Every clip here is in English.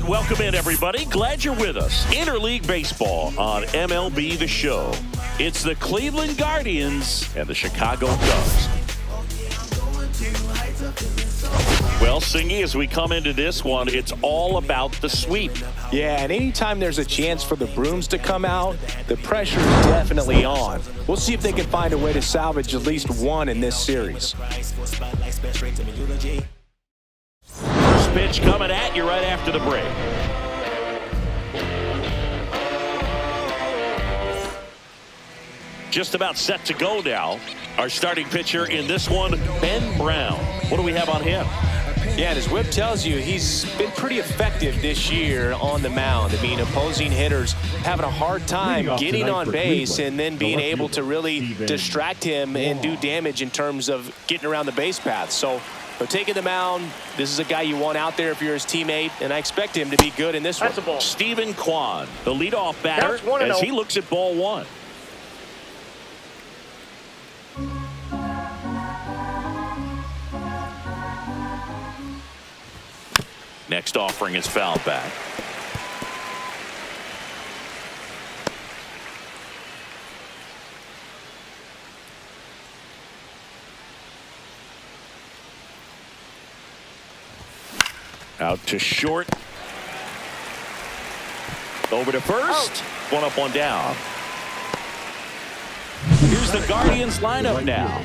And welcome in, everybody. Glad you're with us. Interleague Baseball on MLB The Show. It's the Cleveland Guardians and the Chicago Cubs. Well, Singy, as we come into this one, it's all about the sweep. Yeah, and anytime there's a chance for the brooms to come out, the pressure is definitely on. We'll see if they can find a way to salvage at least one in this series. First pitch coming at you right after the break. Just about set to go now. Our starting pitcher in this one, Ben Brown. What do we have on him? Yeah, and as Whip tells you, he's been pretty effective this year on the mound. I mean, opposing hitters having a hard time getting on base and then being able to really distract him and do damage in terms of getting around the base path. So, taking the mound, this is a guy you want out there if you're his teammate, and I expect him to be good in this one. Stephen Kwan, the leadoff batter, as he looks at ball one. Next offering is fouled back. Out to short. Over to first. One up, one down. Here's the Guardians lineup now.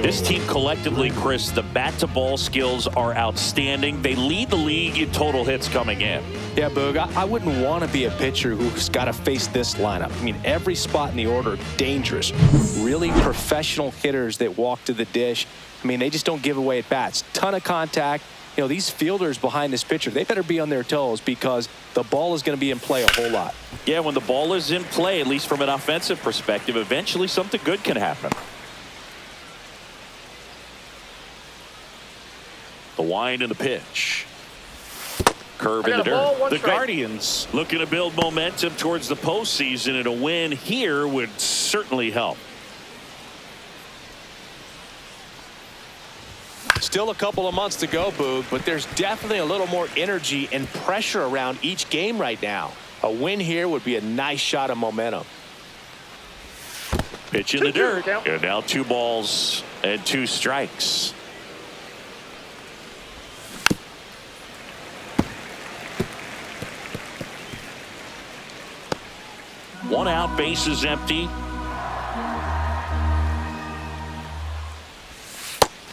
This team collectively, Chris, the bat-to-ball skills are outstanding. They lead the league in total hits coming in. Yeah, Boog, I wouldn't want to be a pitcher who's got to face this lineup. I mean, every spot in the order, dangerous. Really professional hitters that walk to the dish. I mean, they just don't give away at bats. Ton of contact. You know, these fielders behind this pitcher, they better be on their toes because the ball is going to be in play a whole lot. Yeah, when the ball is in play, at least from an offensive perspective, eventually something good can happen. The wind and the pitch. Curve in the dirt. The Guardians looking to build momentum towards the postseason, and a win here would certainly help. Still a couple of months to go, Boog, but there's definitely a little more energy and pressure around each game right now. A win here would be a nice shot of momentum. Pitch in the dirt. And now 2 balls and 2 strikes. One out, base is empty.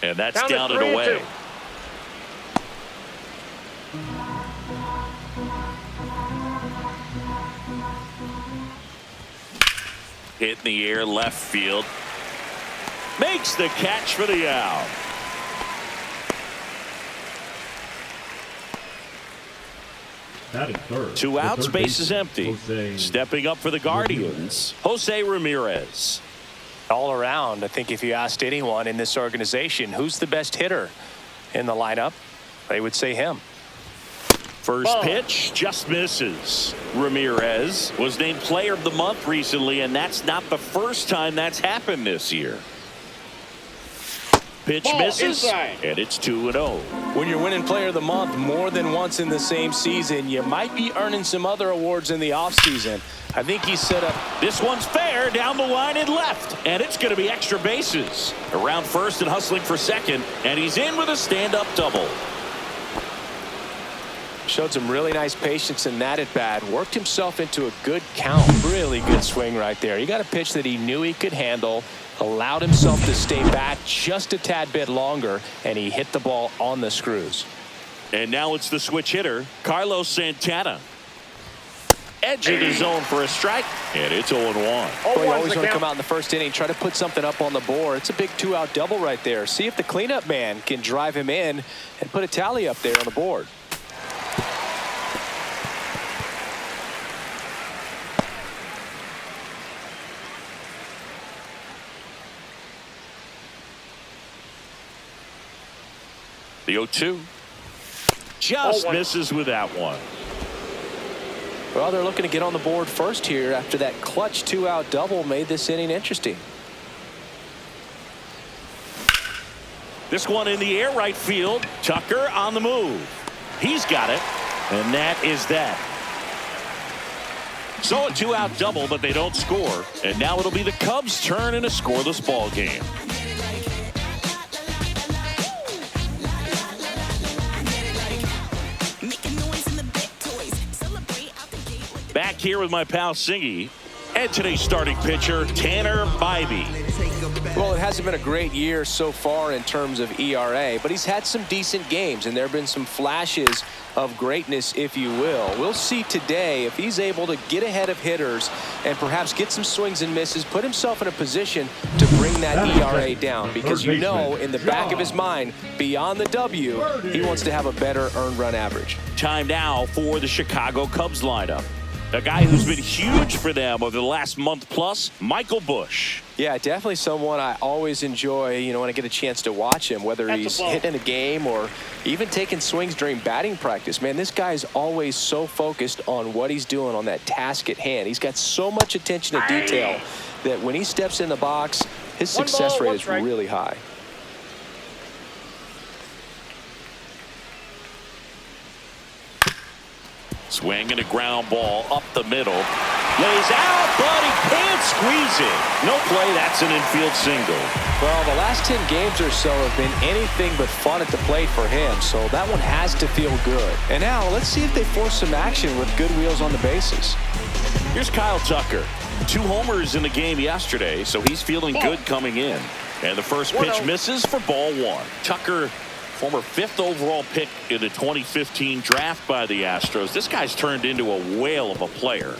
And that's down and away. Hit in the air, left field. Makes the catch for the out. Third. 2 outs, base is empty. Stepping up for the Guardians, Jose Ramirez. All around, I think if you asked anyone in this organization who's the best hitter in the lineup, they would say him. First pitch just misses. Ramirez was named player of the month recently, and that's not the first time that's happened this year. Pitch misses, and it's 2-0. When you're winning player of the month more than once in the same season, you might be earning some other awards in the offseason. I think he's set up. This one's fair, down the line and left, and it's going to be extra bases. Around first and hustling for second, and he's in with a stand-up double. Showed some really nice patience in that at bat. Worked himself into a good count. Really good swing right there. He got a pitch that he knew he could handle. Allowed himself to stay back just a tad bit longer, and he hit the ball on the screws. And now it's the switch hitter, Carlos Santana. Edging his zone for a strike, and it's 0-1. Well, you always want to come out in the first inning, try to put something up on the board. It's a big 2-out double right there. See if the cleanup man can drive him in and put a tally up there on the board. The 0-2 just misses with that one. Well, they're looking to get on the board first here after that clutch 2-out double made this inning interesting. This one in the air, right field. Tucker on the move. He's got it. And that is that. So a 2-out double, but they don't score. And now it'll be the Cubs' turn in a scoreless ball game. Back here with my pal Singy and today's starting pitcher, Tanner Bibee. Well, it hasn't been a great year so far in terms of ERA, but he's had some decent games, and there have been some flashes of greatness, if you will. We'll see today if he's able to get ahead of hitters and perhaps get some swings and misses, put himself in a position to bring that ERA down, because you know in the back of his mind, beyond the W, he wants to have a better earned run average. Time now for the Chicago Cubs lineup. A guy who's been huge for them over the last month plus, Michael Busch. Yeah, definitely someone I always enjoy, you know, when I get a chance to watch him, whether he's hitting a game or even taking swings during batting practice. Man, this guy is always so focused on what he's doing on that task at hand. He's got so much attention to detail that when he steps in the box, his success rate is really high. Swing and a ground ball up the middle. Lays out, but he can't squeeze it. No play, that's an infield single. Well, the last 10 games or so have been anything but fun at the plate for him, so that one has to feel good. And now, let's see if they force some action with good wheels on the bases. Here's Kyle Tucker. 2 homers in the game yesterday, so he's feeling good coming in. And the first pitch misses for ball 1. Tucker, former 5th overall pick in the 2015 draft by the Astros. This guy's turned into a whale of a player.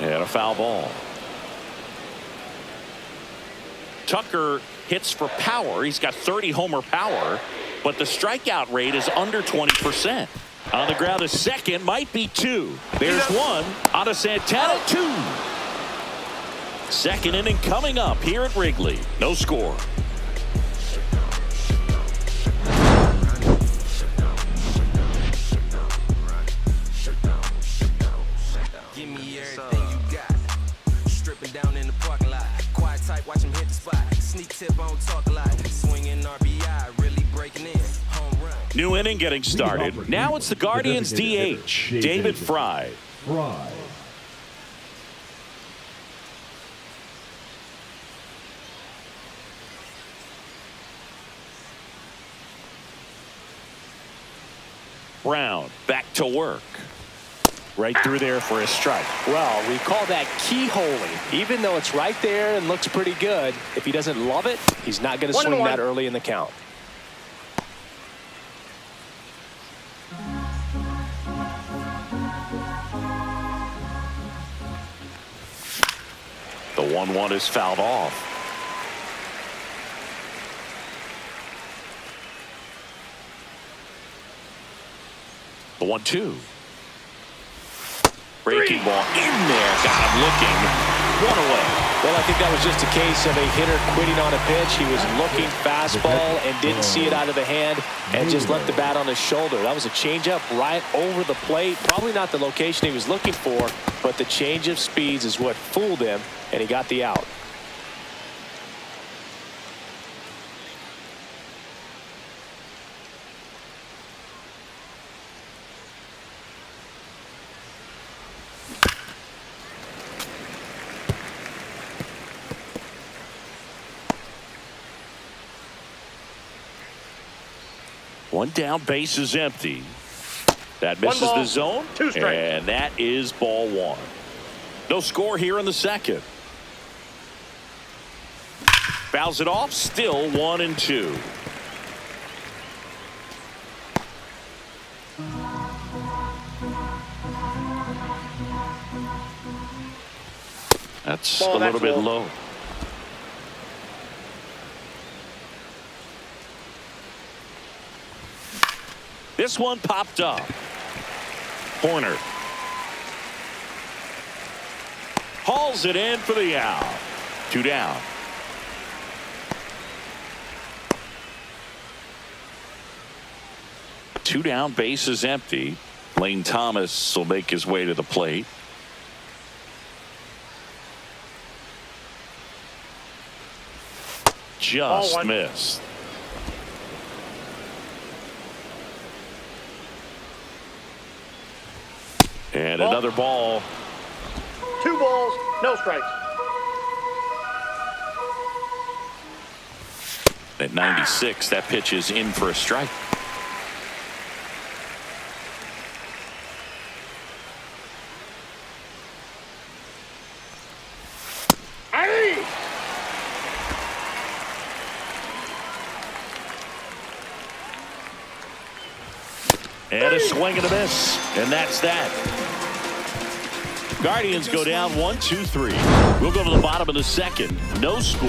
And a foul ball. Tucker hits for power. He's got 30 homer power, but the strikeout rate is under 20%. On the ground, a second, might be 2. There's 1 on a Santana, 2. Second inning coming up here at Wrigley. No score. Give me everything you got. Stripping down in the parking lot. Quiet type, watch him hit the spot. Sneak tip, on talk a lot. Swinging RBI, really breaking in. Home run. New inning getting started. Now it's the Guardians DH, David Fry. Brown back to work. Right through there for a strike. Well, we call that keyholing. Even though it's right there and looks pretty good, if he doesn't love it, he's not going to swing that early in the count. The 1-1 is fouled off. The 1-2. Breaking ball in there. Got him looking. 1 away. Well, I think that was just a case of a hitter quitting on a pitch. He was looking fastball and didn't see it out of the hand and just left the bat on his shoulder. That was a changeup right over the plate. Probably not the location he was looking for, but the change of speeds is what fooled him, and he got the out. One down, base is empty. That misses the zone, and that is ball 1. No score here in the second. Fouls it off, still 1-2. That's a little bit low. This one popped up. Horner hauls it in for the out. 2 down. Two down, base is empty. Lane Thomas will make his way to the plate. Just missed. And another ball. 2 balls, no strikes. At 96, that pitch is in for a strike. And a swing and a miss. And that's that. Guardians go down 1-2-3. We'll go to the bottom of the second. No score.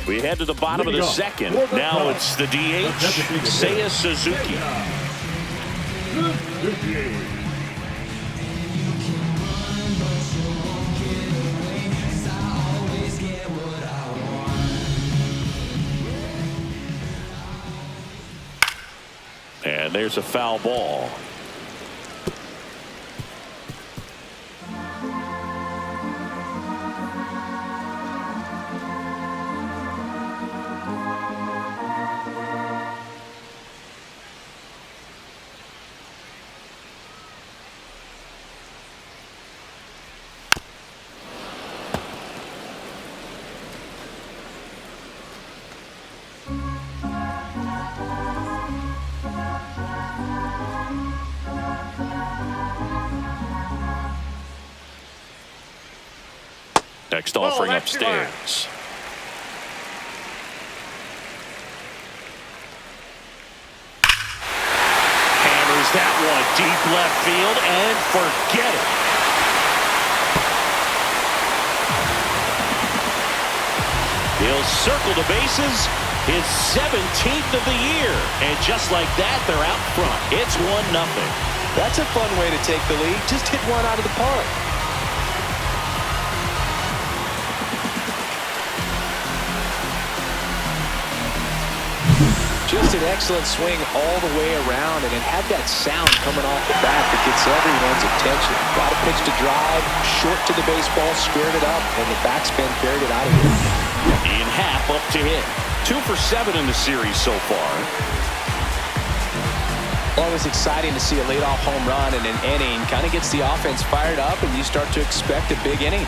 We head to the bottom of the second. Now it's the DH, Seiya Suzuki. And there's a foul ball. Next offering upstairs. Hammers that one deep left field and forget it. He'll circle the bases. His 17th of the year. And just like that, they're out front. It's 1-0. That's a fun way to take the lead. Just hit one out of the park. Just an excellent swing all the way around, and it had that sound coming off the bat that gets everyone's attention. Got a pitch to drive, short to the baseball, squared it up, and the backspin carried it out of here. Ian Happ up to hit. 2 for 7 in the series so far. Always exciting to see a leadoff home run in an inning. Kind of gets the offense fired up, and you start to expect a big inning.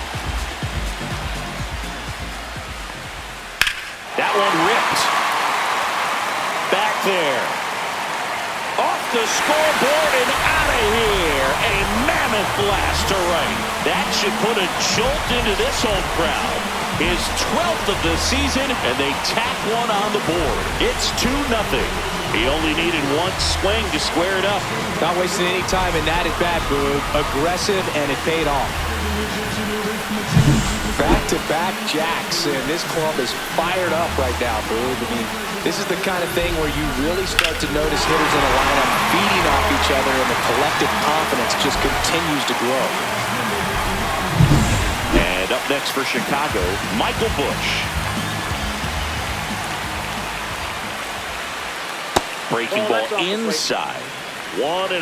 That one ripped. Back there. Off the scoreboard and out of here. A mammoth blast to right. That should put a jolt into this home crowd. His 12th of the season, and they tack one on the board. It's 2-0. He only needed one swing to square it up. Not wasting any time in that at-bat, Boog. Aggressive, and it paid off. Back-to-back jacks, and this club is fired up right now, Boog. I mean, this is the kind of thing where you really start to notice hitters in a lineup feeding off each other, and the collective confidence just continues to grow. And up next for Chicago, Michael Busch. Breaking ball inside. 1-0.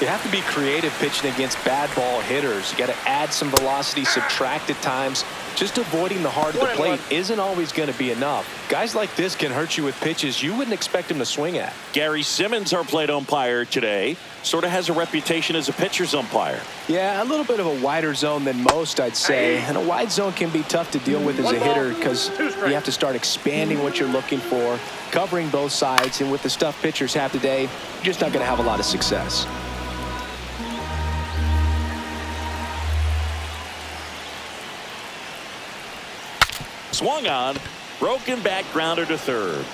You have to be creative pitching against bad ball hitters. You got to add some velocity, subtract at times. Just avoiding the hard at the plate isn't always going to be enough. Guys like this can hurt you with pitches you wouldn't expect him to swing at. Gary Simmons, our plate umpire today, sort of has a reputation as a pitcher's umpire. Yeah, a little bit of a wider zone than most, I'd say. And a wide zone can be tough to deal with as a hitter because you have to start expanding what you're looking for, covering both sides, and with the stuff pitchers have today, you're just not going to have a lot of success. Swung on, broken back grounder to third.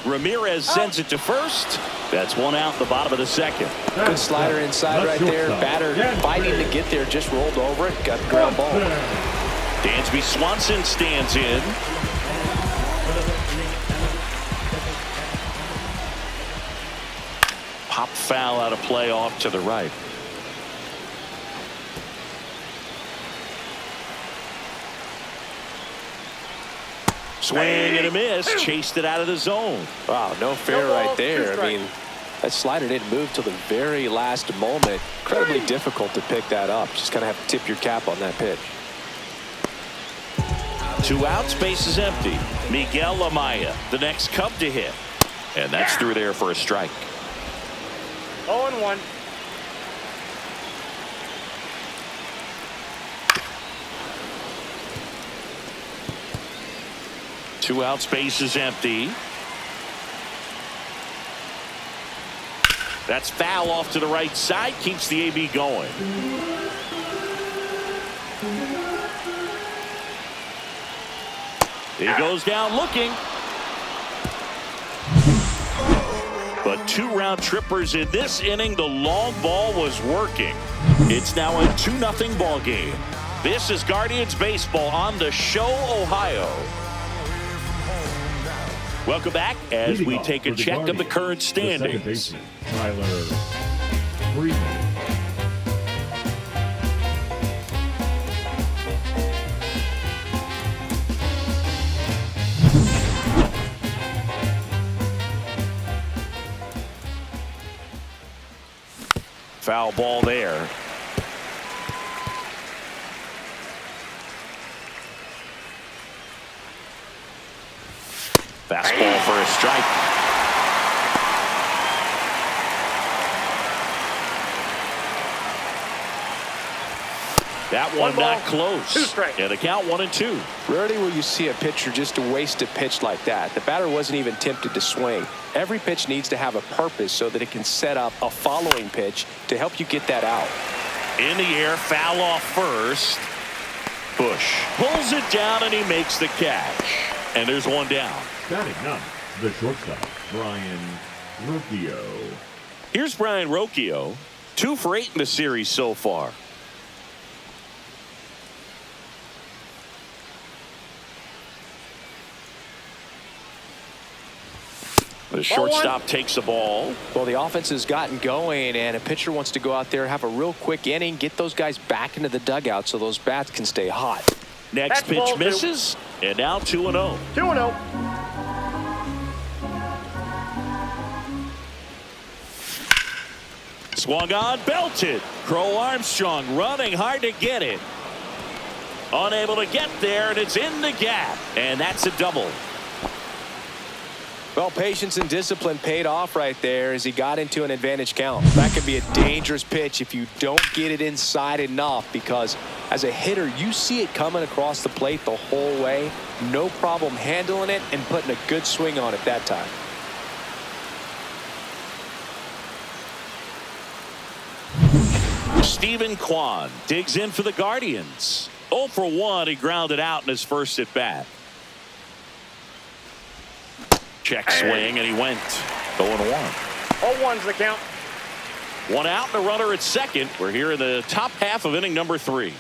Ramirez sends it to first. That's one out, the bottom of the second. Good slider inside right there. Batter fighting to get there, just rolled over it, got the ground ball. Dansby Swanson stands in. Pop foul out of play off to the right. Swing and a miss. Chased it out of the zone. Wow, no fair right there. I mean, That slider didn't move till the very last moment. Incredibly difficult to pick that up. Just kind of have to tip your cap on that pitch. 2 outs, base is empty. Miguel Amaya, the next Cub to hit. And that's through there for a strike. 0-1. Two outs, base is empty. That's foul off to the right side, keeps the AB going. He goes down looking. But 2 round trippers in this inning. The long ball was working. It's now a 2-0 ball game. This is Guardians Baseball on the Show, Ohio. Welcome back as we take a check of the current standings. Tyler Freeman. Foul ball there. Fastball for a strike. That one not close. 2 strikes. And the count 1-2. Rarely will you see a pitcher just waste a pitch like that. The batter wasn't even tempted to swing. Every pitch needs to have a purpose so that it can set up a following pitch to help you get that out. In the air, foul off first. Bush pulls it down and he makes the catch. And there's one down. Batting ninth, the shortstop, Brian Rocchio. Here's Brian Rocchio. 2 for 8 in the series so far. The shortstop takes the ball. Well, the offense has gotten going, and a pitcher wants to go out there, have a real quick inning, get those guys back into the dugout so those bats can stay hot. Next That's pitch ball 2. misses, and now 2-0. 2-0. Swung on, belted. Crow Armstrong running hard to get it. Unable to get there, and it's in the gap. And that's a double. Well, patience and discipline paid off right there as he got into an advantage count. That could be a dangerous pitch if you don't get it inside enough, because as a hitter, you see it coming across the plate the whole way. No problem handling it and putting a good swing on it that time. Stephen Kwan digs in for the Guardians. 0 for 1, he grounded out in his first at bat. Check swing, and he went 0-1. 0-1's the count. 1 out and a runner at second. We're here in the top half of inning number 3.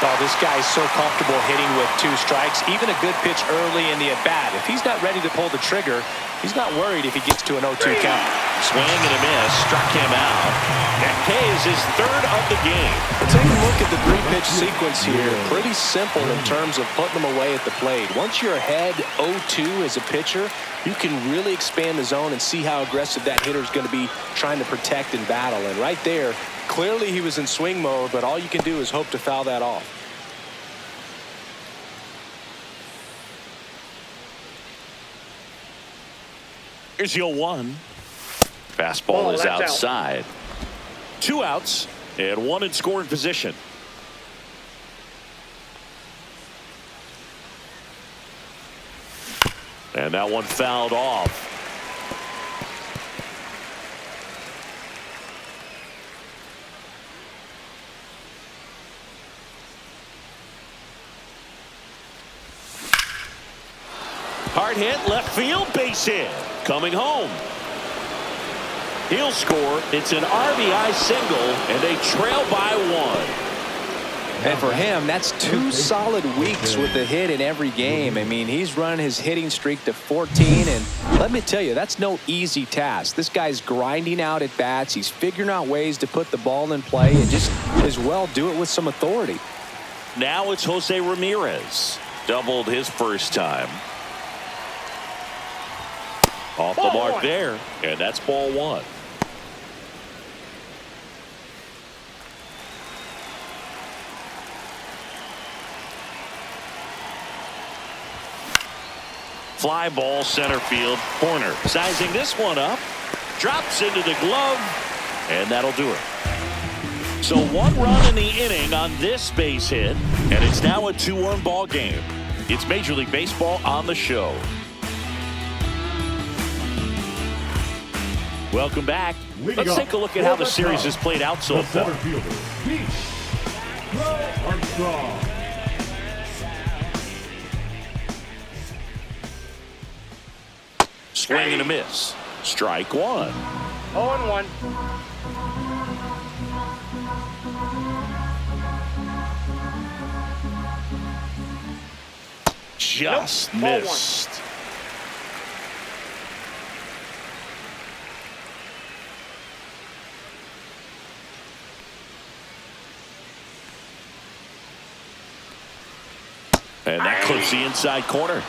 Oh, this guy's so comfortable hitting with 2 strikes. Even a good pitch early in the at-bat. If he's not ready to pull the trigger, he's not worried if he gets to an 0-2 count. Swing and a miss, struck him out. That K is his 3rd of the game. Well, take a look at the 3-pitch sequence here. Pretty simple in terms of putting them away at the plate. Once you're ahead 0-2 as a pitcher, you can really expand the zone and see how aggressive that hitter is going to be trying to protect and battle. And right there, clearly he was in swing mode, but all you can do is hope to foul that off. Here's your 1. Fastball is that's outside. 2 outs and 1 in scoring position. And that one fouled off. Hard hit, left field, base hit. Coming home. He'll score. It's an RBI single, and they trail by 1. And for him, that's 2 solid weeks with the hit in every game. I mean, he's running his hitting streak to 14, and let me tell you, that's no easy task. This guy's grinding out at bats. He's figuring out ways to put the ball in play and just as well do it with some authority. Now it's Jose Ramirez. doubled his first time. Off the mark there, and that's ball one. Fly ball center field. Horner sizing this one up. Drops into the glove, and that'll do it. So 1 run in the inning on this base hit, and it's now a 2-1 ball game. It's Major League Baseball on the show. Welcome back. Let's take a look at how the series has played out so far. Armstrong. Swing and a miss. Strike one. 0-1. Just Nope. missed. And that clips the inside corner.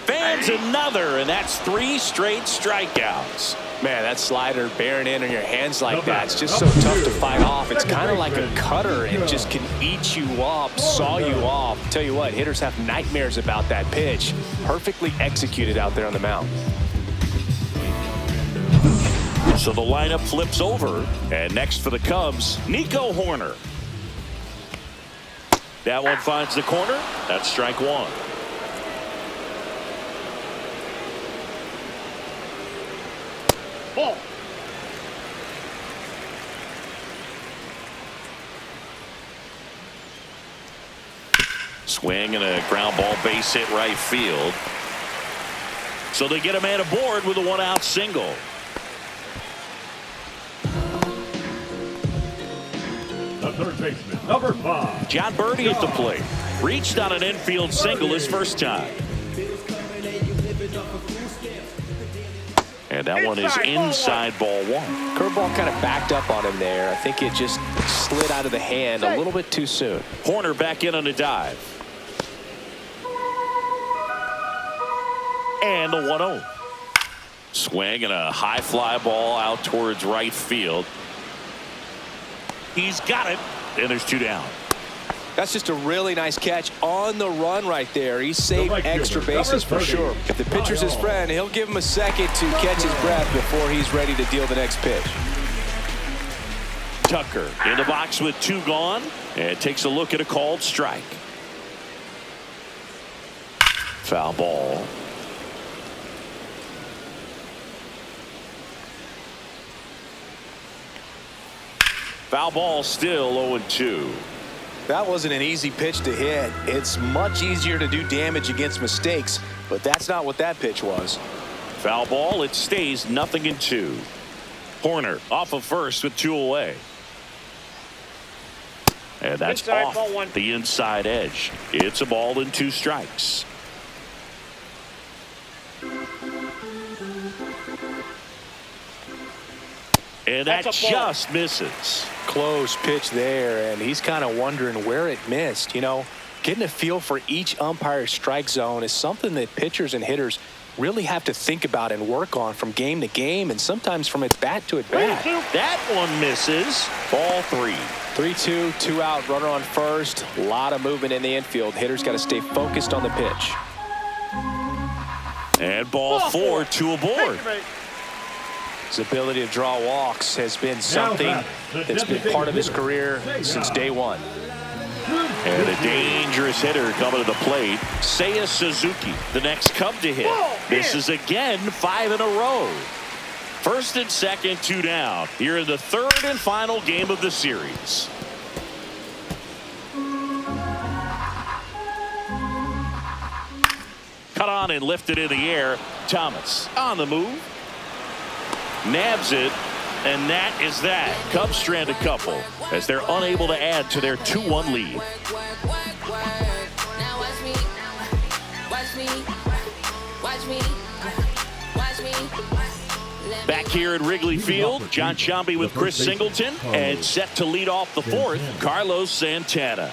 Fans another, and that's 3 straight strikeouts. Man, that slider bearing in on your hands like that, it's just so tough to fight off. It's kind of like a cutter. It just can eat you up, saw you off. Tell you what, hitters have nightmares about that pitch. Perfectly executed out there on the mound. So the lineup flips over, and next for the Cubs, Nico Horner. That one finds the corner. That's strike one. Ball. Swing and a ground ball base hit right field. So they get a man aboard with a 1-out single. The third baseman, number 5. John Birdie at the plate. Reached on an infield single his first time. And that one is inside ball one. Curveball kind of backed up on him there. I think it just slid out of the hand a little bit too soon. Horner back in on a dive. And the 1-0. Swing and a high fly ball out towards right field. He's got it, and there's 2 down. That's just a really nice catch on the run right there. He saved extra bases for sure. If the pitcher's his friend, he'll give him a second to catch his breath before he's ready to deal the next pitch. Tucker in the box with 2 gone, and takes a look at a called strike. Foul ball. Foul ball, still 0-2. That wasn't an easy pitch to hit. It's much easier to do damage against mistakes, but that's not what that pitch was. Foul ball, it stays 0-2. Horner off of first with 2 away. And that's Inside, off ball one. the inside edge. It's a ball and 2 strikes. And that That's a ball. just misses. Close pitch there, and he's kind of wondering where it missed. You know, getting a feel for each umpire's strike zone is something that pitchers and hitters really have to think about and work on from game to game, and sometimes from at bat to at bat. That one misses. Ball 3. 3-2, 2 out, runner on first. A lot of movement in the infield. Hitters got to stay focused on the pitch. And ball 4, 2 aboard. His ability to draw walks has been something that's been part of his career since day one. And a dangerous hitter coming to the plate. Seiya Suzuki, the next Cub to hit. Misses again, 5 in a row. First and second, 2 down. Here in the 3rd and final game of the series. Cut on and lifted in the air. Thomas on the move. Nabs it, and that is that. Cubs strand a couple as they're unable to add to their 2-1 lead. Now watch me, watch me, watch me, watch me. Back here at Wrigley Field, John Sciambi with Chris Singleton, and set to lead off the fourth, Carlos Santana.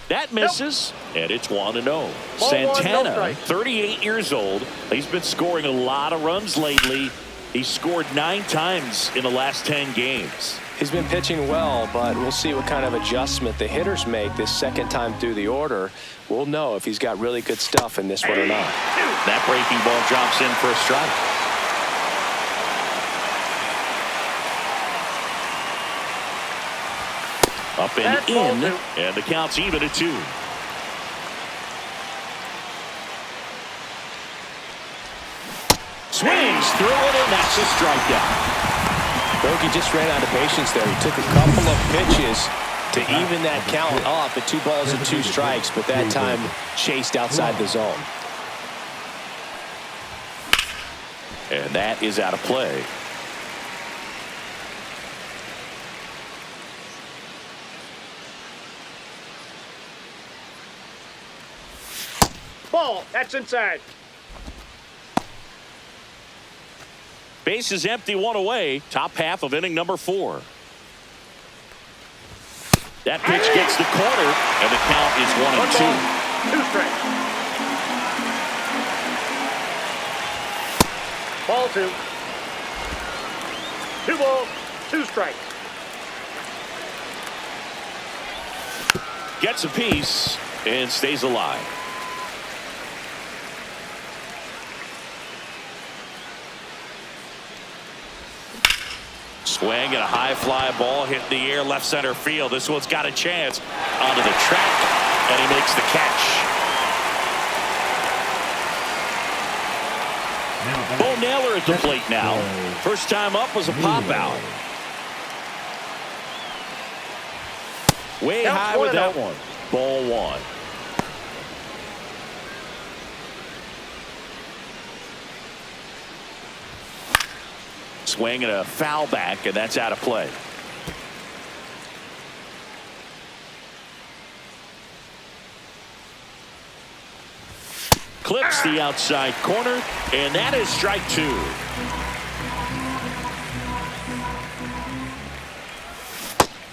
That misses, and it's 1-0. Santana, 38 years old. He's been scoring a lot of runs lately. He's scored 9 times in the last 10 games. He's been pitching well, but we'll see what kind of adjustment the hitters make this second time through the order. We'll know if he's got really good stuff in this one or not. That breaking ball drops in for a strike. Up and in, and the count's even at 2. Swings through it, and that's a strikeout. Bogey just ran out of patience there. He took a couple of pitches to even that count up at 2 balls and 2 strikes, but that time chased outside the zone. And that is out of play. Ball. That's inside. Base is empty, 1 away. Top half of inning number 4. That pitch gets the corner, and the count is 1-2. 2 strikes. Ball 2. 2 balls, 2 strikes. Gets a piece and stays alive. Swing and a high fly ball hit the air left center field. This one's got a chance onto the track, and he makes the catch. Bo Naylor at the plate now. First time up was a pop out. Way high with that one. Ball 1. Swing and a foul back, and that's out of play. Clips the outside corner, and that is strike 2.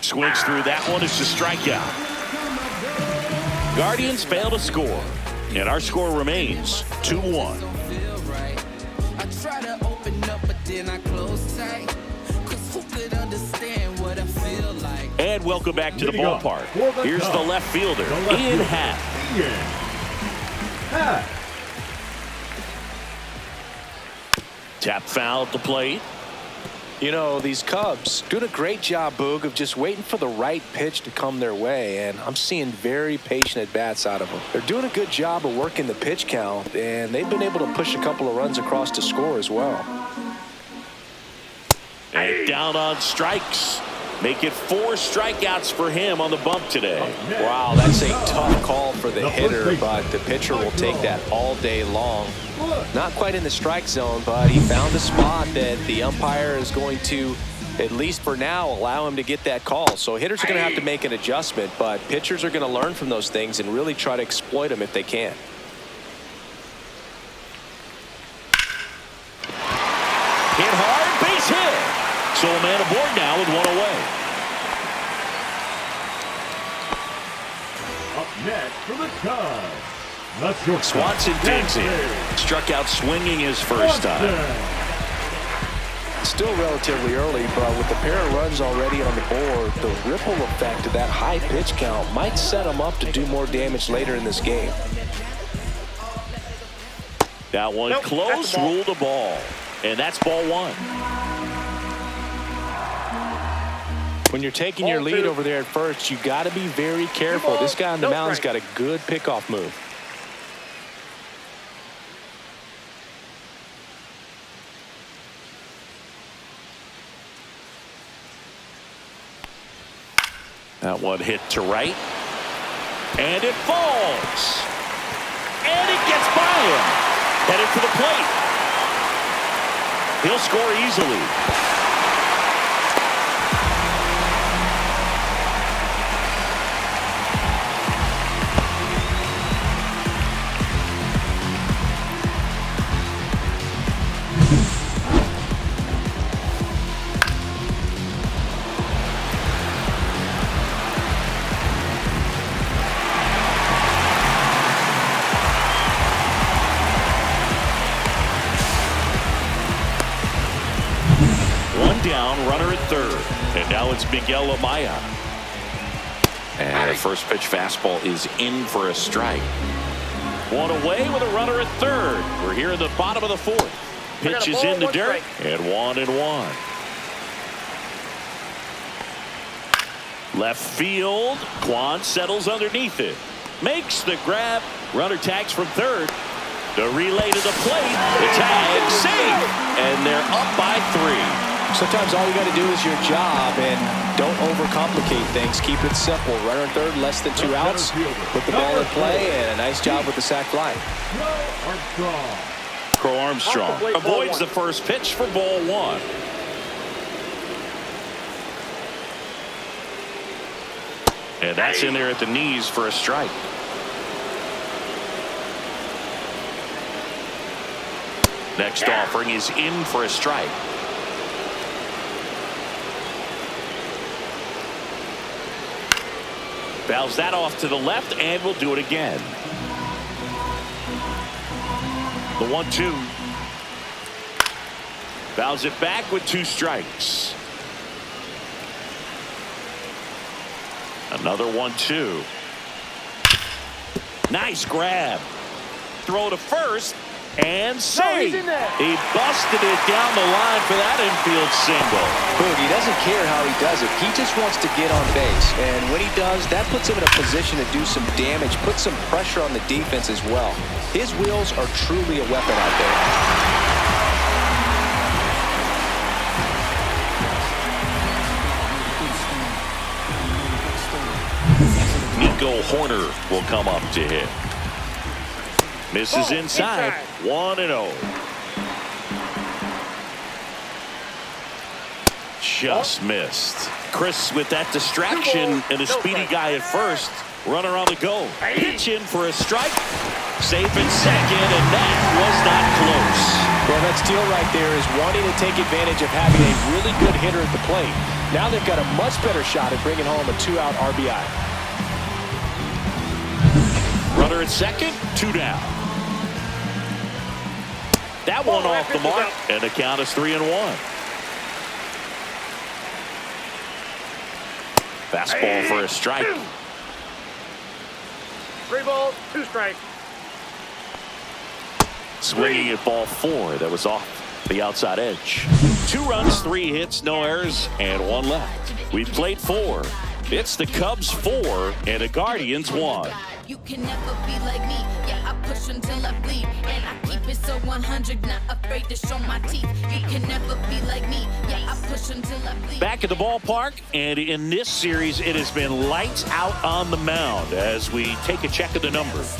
Swings through that one. It's a strikeout. Guardians fail to score, and our score remains 2-1. I try to open up, but then I close tight. 'Cause who could understand what I feel like? And welcome back to the ballpark. Here's the left fielder, Ian Happ. Tap foul at the plate. You know, these Cubs doing a great job, Boog, of just waiting for the right pitch to come their way, and I'm seeing very patient at-bats out of them. They're doing a good job of working the pitch count, and they've been able to push a couple of runs across to score as well. And down on strikes. Make it 4 strikeouts for him on the bump today. Wow, that's a tough call for the hitter, but the pitcher will take that all day long. Not quite in the strike zone, but he found a spot that the umpire is going to, at least for now, allow him to get that call. So hitters are going to have to make an adjustment, but pitchers are going to learn from those things and really try to exploit them if they can. Hit hard, base hit. So a man aboard now with 1 away. Up next for the Cubs, the shortstop, Swanson digs in. Struck out swinging his first time. Still relatively early, but with the pair of runs already on the board, the ripple effect of that high pitch count might set him up to do more damage later in this game. That one close, ruled a ball. And that's ball 1. When you're taking your lead over there at first, you got to be very careful. This guy on the mound's got a good pickoff move. That one hit to right. And it falls. And it gets by him. Headed for the plate. He'll score easily. Down, runner at third. And now it's Miguel Amaya. And the first pitch fastball is in for a strike. One away with a runner at third. We're here in the bottom of the fourth. Pitch is in the dirt. And 1-1. Left field. Kwan settles underneath it. Makes the grab. Runner tags from third. The relay to the plate. The tag safe. And they're up by 3. Sometimes all you got to do is your job and don't overcomplicate things. Keep it simple. Runner at third, less than 2 outs. Put the ball in play, and a nice job with the sac fly. Crow Armstrong avoids the first pitch for ball 1. And that's in there at the knees for a strike. Next offering is in for a strike. Fouls that off to the left, and we'll do it again. The 1-2. Fouls it back with 2 strikes. Another 1-2. Nice grab. Throw to first. And save. He busted it down the line for that infield single. Boog, he doesn't care how he does it. He just wants to get on base. And when he does, that puts him in a position to do some damage, put some pressure on the defense as well. His wheels are truly a weapon out there. Nico Horner will come up to hit. Misses inside. 1-0. Just missed. Chris with that distraction and a speedy guy at first. Runner on the go. Pitch in for a strike. Safe in second, and that was not close. Well, that steal right there is wanting to take advantage of having a really good hitter at the plate. Now they've got a much better shot at bringing home a 2-out RBI. Runner at second, 2 down. That one off the mark, and the count is 3-1. Fastball for a strike. 3 balls, 2 strikes. Swinging at ball 4. That was off the outside edge. 2 runs, 3 hits, no errors, and 1 left. We've played 4. It's the Cubs 4 and the Guardians 1. You can never be like me. Yeah, I push until I bleed. And I keep it so 100, not afraid to show my teeth. You can never be like me. Yeah, I push until I bleed. Back at the ballpark, and in this series, it has been lights out on the mound as we take a check of the numbers.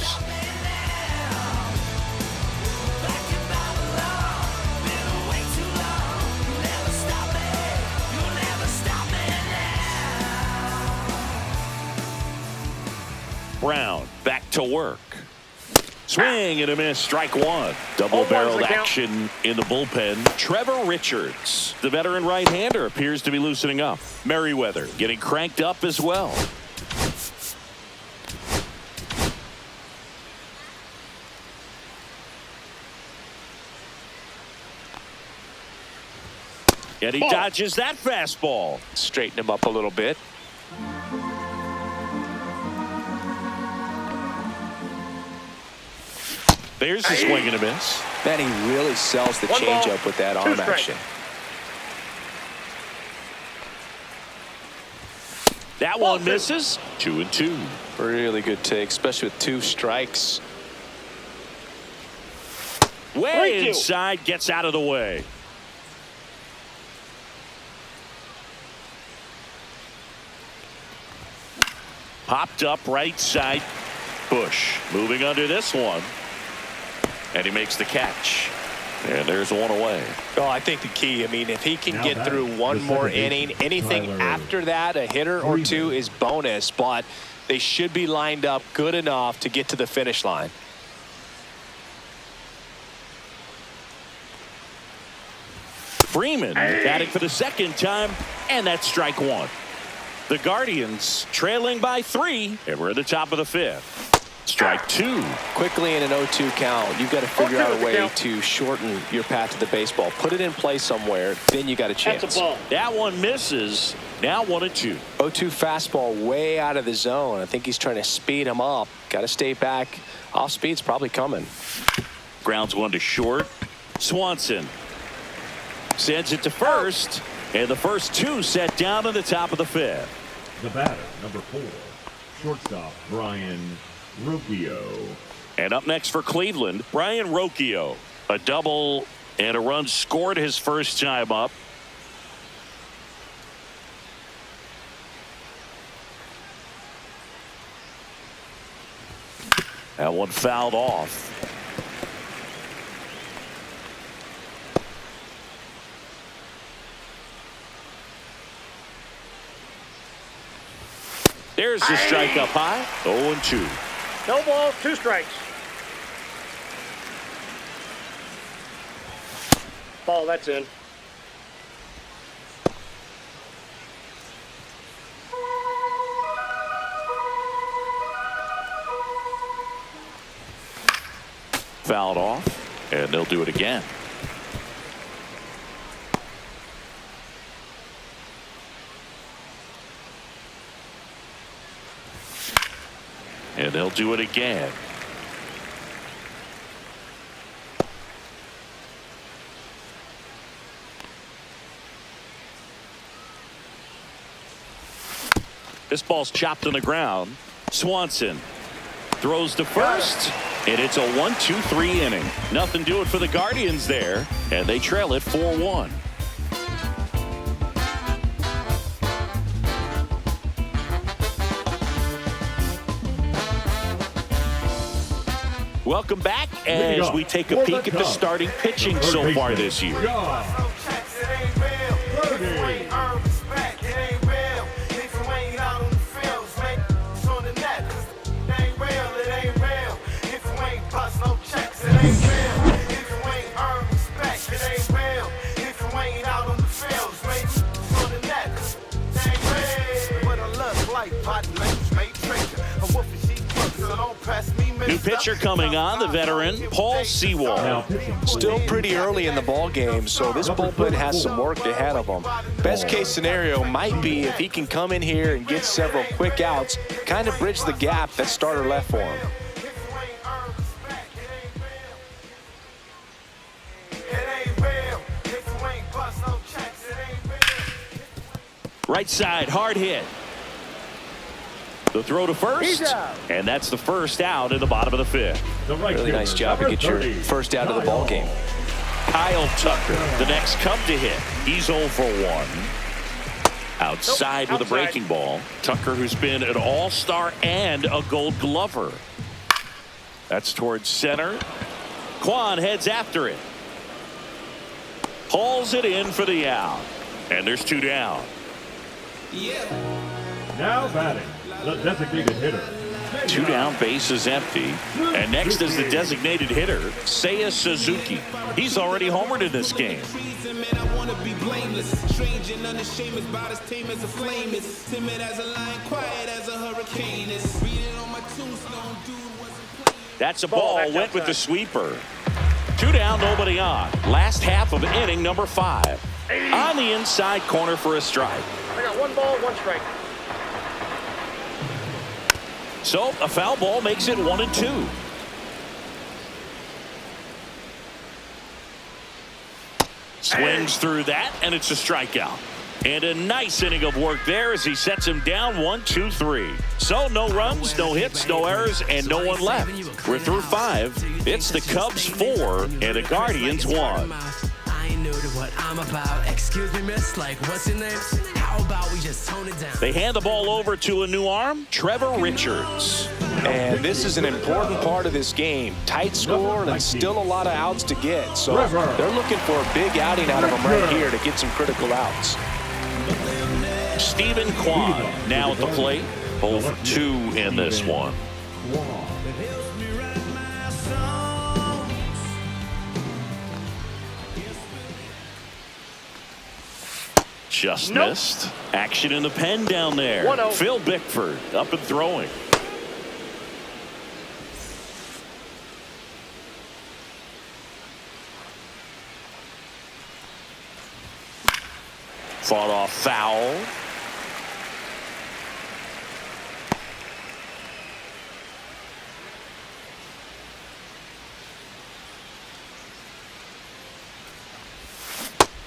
Brown back to work. Swing and a miss, strike 1. Double-barreled action in the bullpen. Trevor Richards, the veteran right-hander, appears to be loosening up. Merriweather getting cranked up as well. And he dodges that fastball. Straighten him up a little bit. There's a swing and a miss. Man, he really sells the changeup with that arm action. That one misses. 2-2. Really good take, especially with 2 strikes. Way inside, gets out of the way. Popped up right side. Bush moving under this one. And he makes the catch. And there's one away. Oh, I think the key, I mean, if he can Now get batting, through one the more second inning, baseman, anything Tyler after that, a hitter or two Freeman. is bonus, but they should be lined up good enough to get to the finish line. Freeman batting for the second time, and that's strike one. The Guardians trailing by 3, and we're at the top of the 5th. Strike 2. Quickly in an 0-2 count, you've got to figure 0-2 out a is the way count. to shorten your path to the baseball. Put it in play somewhere, then you got a chance. That's a ball. That one misses. Now 1-2. 0-2 fastball way out of the zone. I think he's trying to speed him up. Got to stay back. Off speed's probably coming. Grounds one to short. Swanson sends it to first, and the first 2 set down in the top of the 5th. The batter, number 4, shortstop Brian Rocchio. And up next for Cleveland, Brian Rocchio. A double and a run scored his first time up. That one fouled off. There's the strike up high. 0-2. No balls, 2 strikes. Ball, that's in. Fouled off, and they'll do it again. And they'll do it again. This ball's chopped on the ground. Swanson throws to first, and it's a 1-2-3 inning. Nothing doing for the Guardians there, and they trail it 4-1. Welcome back as we take a peek at the starting pitching so far this year. New pitcher coming on, the veteran Paul Sewald. Now pitching. Still pretty early in the ball game, so this bullpen has some work ahead of them. Best case scenario might be if he can come in here and get several quick outs, kind of bridge the gap that starter left for him. Right side, hard hit. The throw to first, and that's the first out in the bottom of the 5th. The right Really nice job to get your first out of the ball game. Kyle Tucker, the next Cub to hit. He's 0 for 1. Outside with a breaking ball. Tucker, who's been an all-star and a Gold Glover. That's towards center. Kwan heads after it. Hauls it in for the out. And there's 2 down. Now batting, the designated hitter. 2 down, base is empty. And next is the designated hitter, Seiya Suzuki. He's already homered in this game. That's a ball, That's went with outside. the sweeper. 2 down, nobody on. Last half of inning number 5. On the inside corner for a strike. I got 1 ball, 1 strike. So a foul ball makes it 1-2. Swings through that, and it's a strikeout. And a nice inning of work there as he sets him down 1-2-3. So no runs, no hits, no errors, and no one left. We're through 5. It's the Cubs 4 and the Guardians 1. I ain't new to what I'm about. Excuse me, miss, like, what's your name? How How about we just tone it down? They hand the ball over to a new arm, Trevor Richards. And this is an important part of this game. Tight score and still a lot of outs to get. So they're looking for a big outing out of him right here to get some critical outs. Stephen Kwan now at the plate. Both 2 in this one. Just missed. Action in the pen down there. 1-0. Phil Bickford up and throwing. Fought off foul.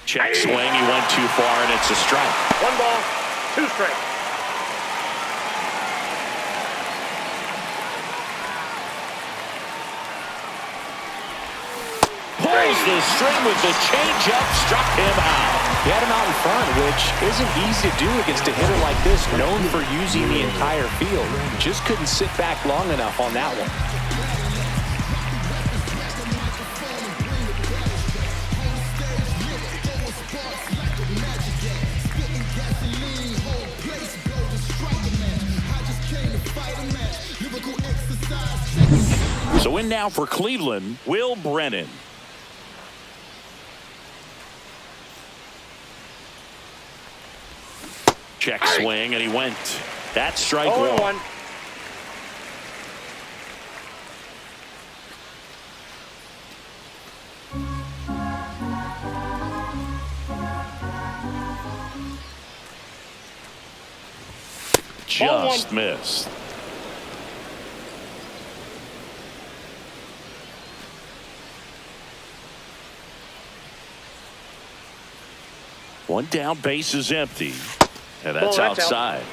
Check swing. He went too far, and it's a strike. 1 ball, 2 strikes. Pulls the string with the changeup, struck him out. He had him out in front, which isn't easy to do against a hitter like this, known for using the entire field. Just couldn't sit back long enough on that one. So in now for Cleveland, Will Brennan. Check swing, and he went. That's strike 1. Just missed. One down, base is empty. And that's outside.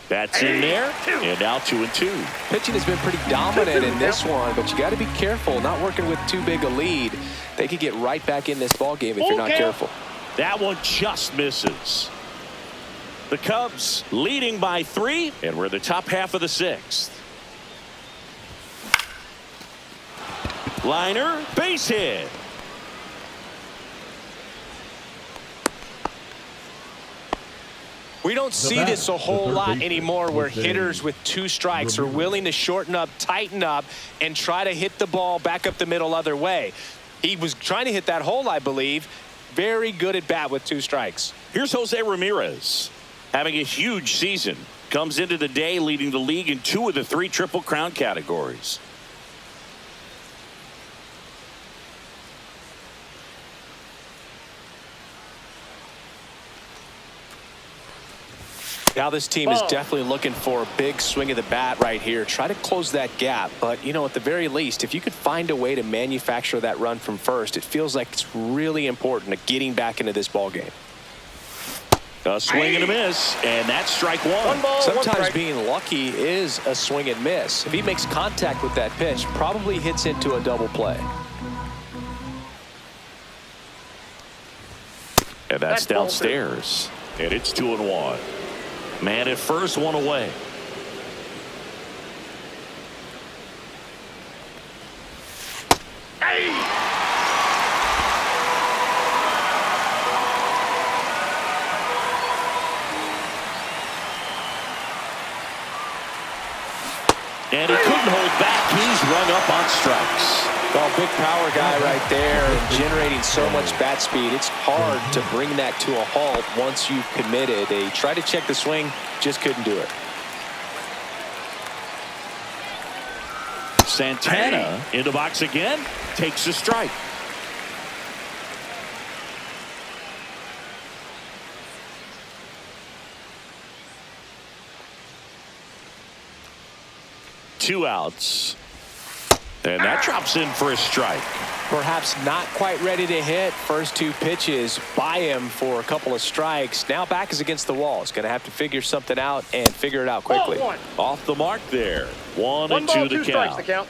That's in there, and now 2-2. Pitching has been pretty dominant in this one, but you got to be careful not working with too big a lead. They could get right back in this ball game if you're not careful. That one just misses. The Cubs leading by 3, and we're in the top half of the 6th. Liner, base hit. We don't see this a whole lot anymore where hitters with 2 strikes are willing to shorten up, tighten up, and try to hit the ball back up the middle other way. He was trying to hit that hole, I believe. Very good at bat with 2 strikes. Here's Jose Ramirez having a huge season. Comes into the day leading the league in 2 of the 3 Triple Crown categories. Now this team is definitely looking for a big swing of the bat right here. Try to close that gap. But, you know, at the very least, if you could find a way to manufacture that run from first, it feels like it's really important to getting back into this ball game. A swing and a miss, and that's strike 1. Sometimes being lucky is a swing and miss. If he makes contact with that pitch, probably hits into a double play. And that's downstairs. And it's 2-1. Man at first, 1 away. And he couldn't hold back. He's rung up on strikes. Well, big power guy right there and generating so much bat speed. It's hard to bring that to a halt once you've committed. They tried to check the swing, just couldn't do it. Santana in the box again, takes a strike. Two outs. And that drops in for a strike. Perhaps not quite ready to hit. First 2 pitches by him for a couple of strikes. Now back is against the wall. He's going to have to figure something out and figure it out quickly. Off the mark there. 1-2 the count. Strikes the count.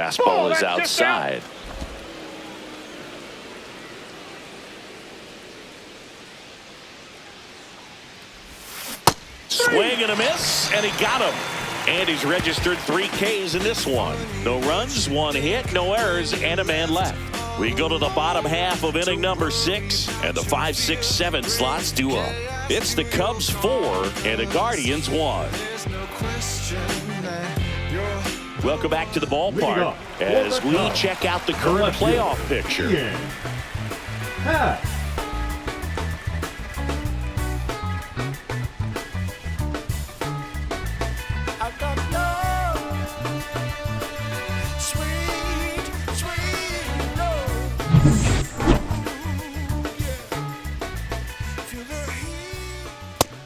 Fastball is outside. Swing and a miss, and he got him. And he's registered 3 Ks in this one. No runs, 1 hit, no errors, and a man left. We go to the bottom half of inning number 6, and the 5, 6, 7 slots due up. It's the Cubs 4 and the Guardians 1. Welcome back to the ballpark as we check out the current playoff picture.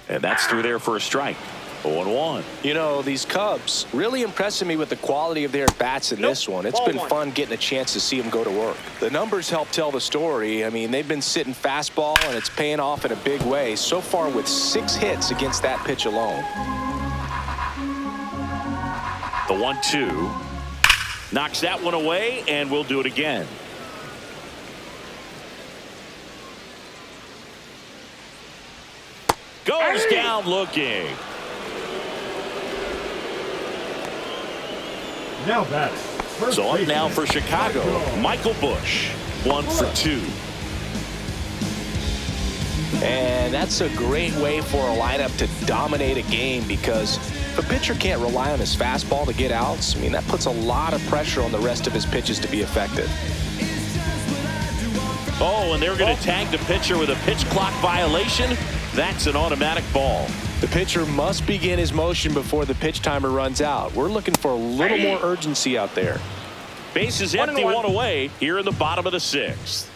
And that's through there for a strike. 0-1. You know, these Cubs really impressing me with the quality of their bats in this one. It's been fun getting a chance to see them go to work. The numbers help tell the story. I mean, they've been sitting fastball, and it's paying off in a big way. So far with 6 hits against that pitch alone. The 1-2. Knocks that one away, and we'll do it again. Goes down looking. Now bats. So up now for Chicago, Michael Busch, 1 for 2. And that's a great way for a lineup to dominate a game, because if a pitcher can't rely on his fastball to get outs, I mean, that puts a lot of pressure on the rest of his pitches to be effective. Oh, and they're going to tag the pitcher with a pitch clock violation. That's an automatic ball. The pitcher must begin his motion before the pitch timer runs out. We're looking for a little more urgency out there. Base is empty, 1 away here in the bottom of the 6th.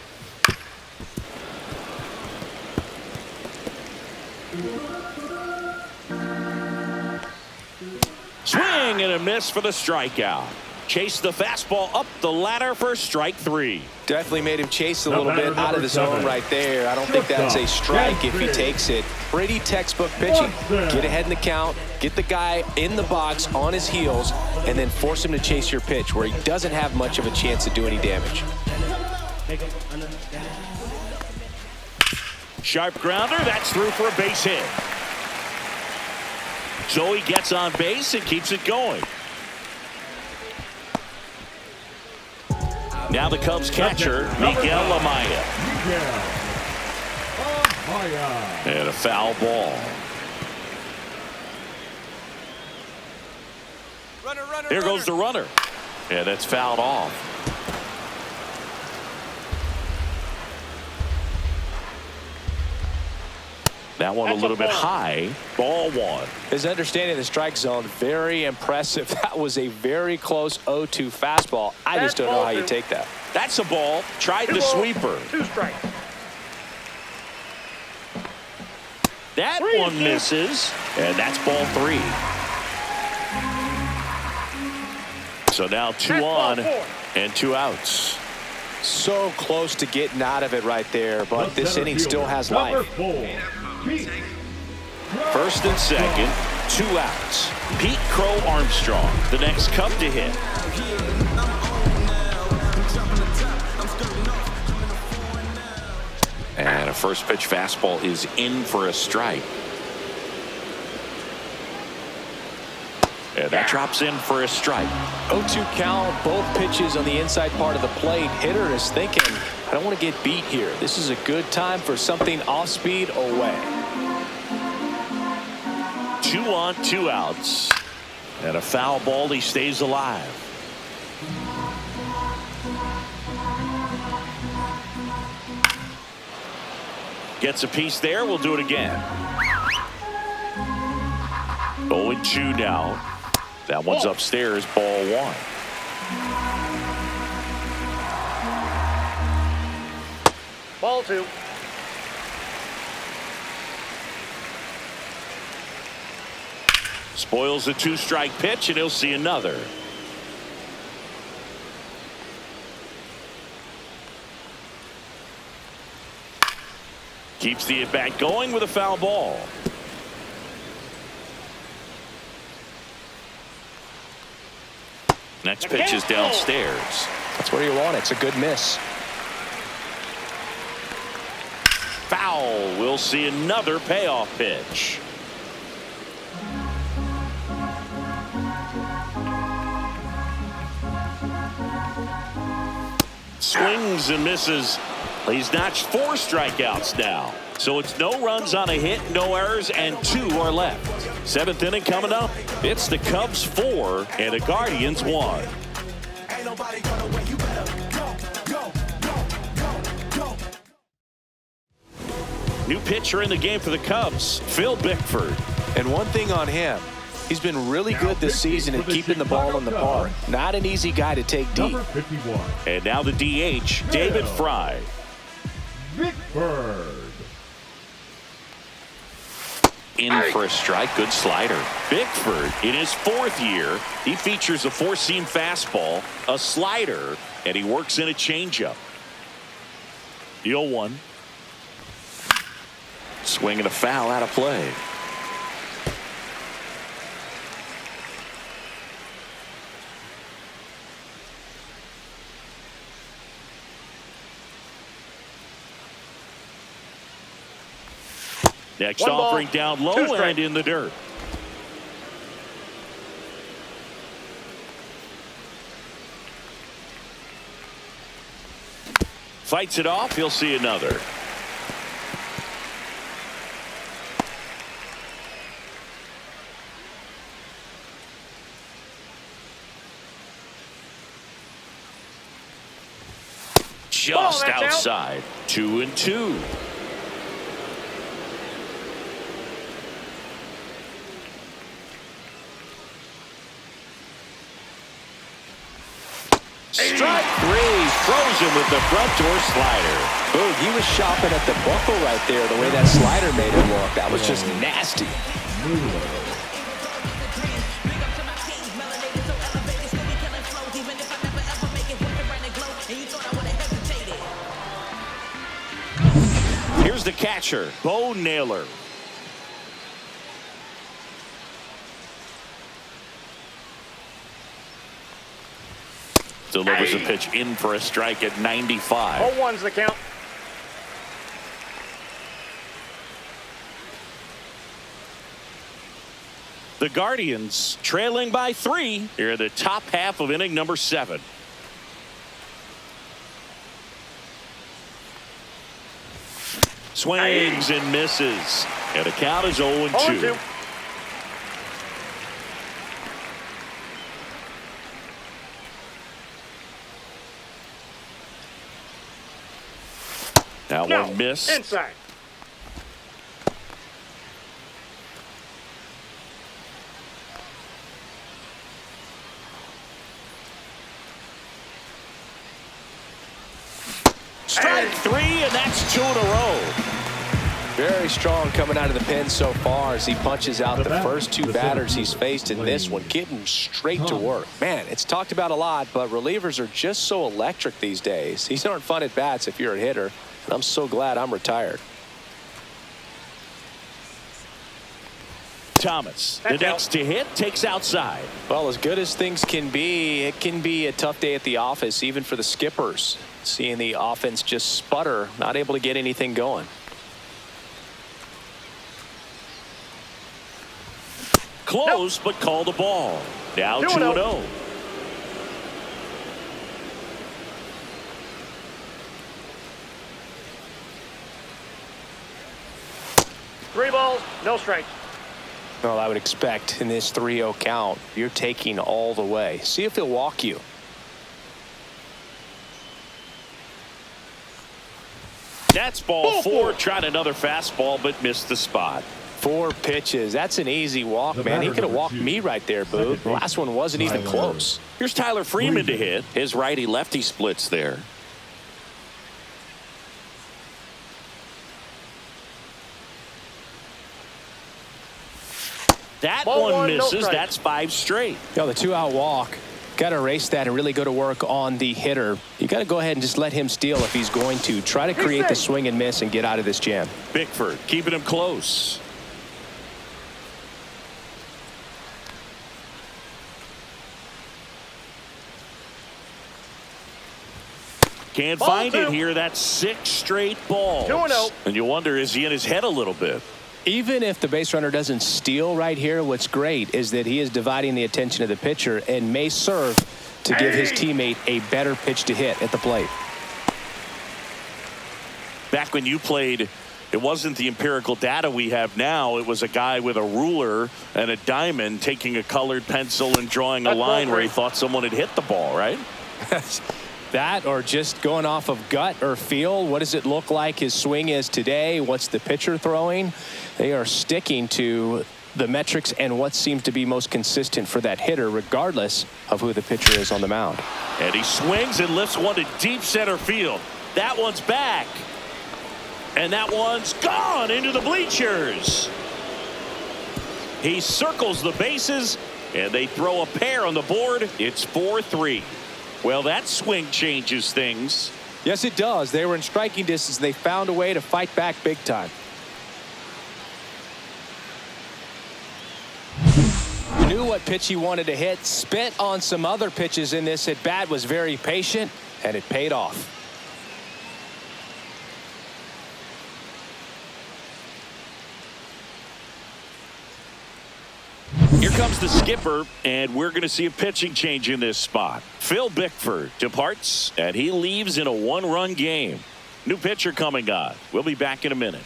Swing and a miss for the strikeout. Chase the fastball up the ladder for strike 3. Definitely made him chase a little bit out of the zone right there. I don't think that's a strike if he takes it. Pretty textbook pitching. Get ahead in the count, get the guy in the box on his heels, and then force him to chase your pitch where he doesn't have much of a chance to do any damage. Sharp grounder, that's through for a base hit. So he gets on base and keeps it going. Now the Cubs catcher, Miguel Amaya. And a foul ball. Here goes the runner. And that's fouled off. That one a little bit high. Ball 1. His understanding of the strike zone, very impressive. That was a very close 0-2 fastball. I just don't know how you take that. That's a ball. Tried the sweeper. 2 strikes. That one misses. And that's ball 3. So now 2 on and 2 outs. So close to getting out of it right there, but this inning still has life. First and second, 2 outs. Pete Crow Armstrong, the next Cub to hit. And a first pitch fastball is in for a strike. And that drops in for a strike. 0-2 count, both pitches on the inside part of the plate. Hitter is thinking, I don't want to get beat here. This is a good time for something off speed away. 2 on, 2 outs. And a foul ball, he stays alive. Gets a piece there, we'll do it again. 0-2 now. That one's upstairs, ball 1. Ball 2. Spoils the 2-strike pitch, and he'll see another. Keeps the at-bat going with a foul ball. Next pitch is downstairs. That's where you want it. It's a good miss. Foul. We'll see another payoff pitch. Swings and misses. He's notched 4 strikeouts now. So it's no runs on a hit, no errors, and 2 are left. 7th inning coming up. It's the Cubs 4 and the Guardians 1. New pitcher in the game for the Cubs, Phil Bickford. And one thing on him, he's been really good this season at keeping the ball in the park. Not an easy guy to take deep. Number 51. And now the DH, David Fry. Bickford. In for a strike, good slider. Bickford, in his 4th year, he features a 4-seam fastball, a slider, and he works in a changeup. The 0-1. Swing and a foul out of play. Next offering down low and in the dirt. Fights it off. He'll see another. Just outside. 2-2. Strike 3. Throws him with the front door slider. Boog, he was shopping at the buckle right there, the way that slider made him look. That was just nasty. Here's the catcher, Bo Naylor. Delivers a pitch in for a strike at 95. 0-1's the count. The Guardians trailing by 3 here in the top half of inning number 7. Swings and misses. And the count is 0-2. 0-2. Now No, one miss. inside. Strike 3, and that's 2 in a row. Very strong coming out of the pen so far as he punches out the first 2 batters he's faced in this one, getting straight to work. Man, it's talked about a lot, but relievers are just so electric these days. These aren't fun at bats if you're a hitter, and I'm so glad I'm retired. Thomas, the next to hit, takes outside. Well, as good as things can be, it can be a tough day at the office, even for the skippers. Seeing the offense just sputter, not able to get anything going. Close, but called the ball. Now 2-0. Three balls, no strikes. Well, I would expect in this 3-0 count, you're taking all the way. See if he'll walk you. That's ball 4. Tried another fastball, but missed the spot. 4 pitches. That's an easy walk, man. He could have walked me right there, Boo. The last one wasn't even close. Here's Tyler Freeman to hit. His righty-lefty splits there. That Ball one no misses. strikes. That's 5 straight. The 2-out walk. Got to erase that and really go to work on the hitter. You got to go ahead and just let him steal if he's going to. Try to create the swing and miss and get out of this jam. Bickford keeping him close. Can't Ball find it two. here. That's 6 straight balls. 2-0. And you wonder, is he in his head a little bit? Even if the base runner doesn't steal right here, what's great is that he is dividing the attention of the pitcher and may serve to give his teammate a better pitch to hit at the plate. Back when you played, it wasn't the empirical data we have now. It was a guy with a ruler and a diamond taking a colored pencil and drawing a line where he thought someone had hit the ball, right? That or just going off of gut or feel. What does it look like his swing is today? What's the pitcher throwing? They are sticking to the metrics and what seems to be most consistent for that hitter, regardless of who the pitcher is on the mound. And he swings and lifts one to deep center field. That one's back. And that one's gone into the bleachers. He circles the bases, and they throw a pair on the board. It's 4-3. Well, that swing changes things. Yes, it does. They were in striking distance. They found a way to fight back big time. Knew what pitch he wanted to hit. Spent on some other pitches in this at bat. Was very patient, and it paid off. Here comes the skipper, and we're going to see a pitching change in this spot. Phil Bickford departs, and he leaves in a 1-run game. New pitcher coming on. We'll be back in a minute.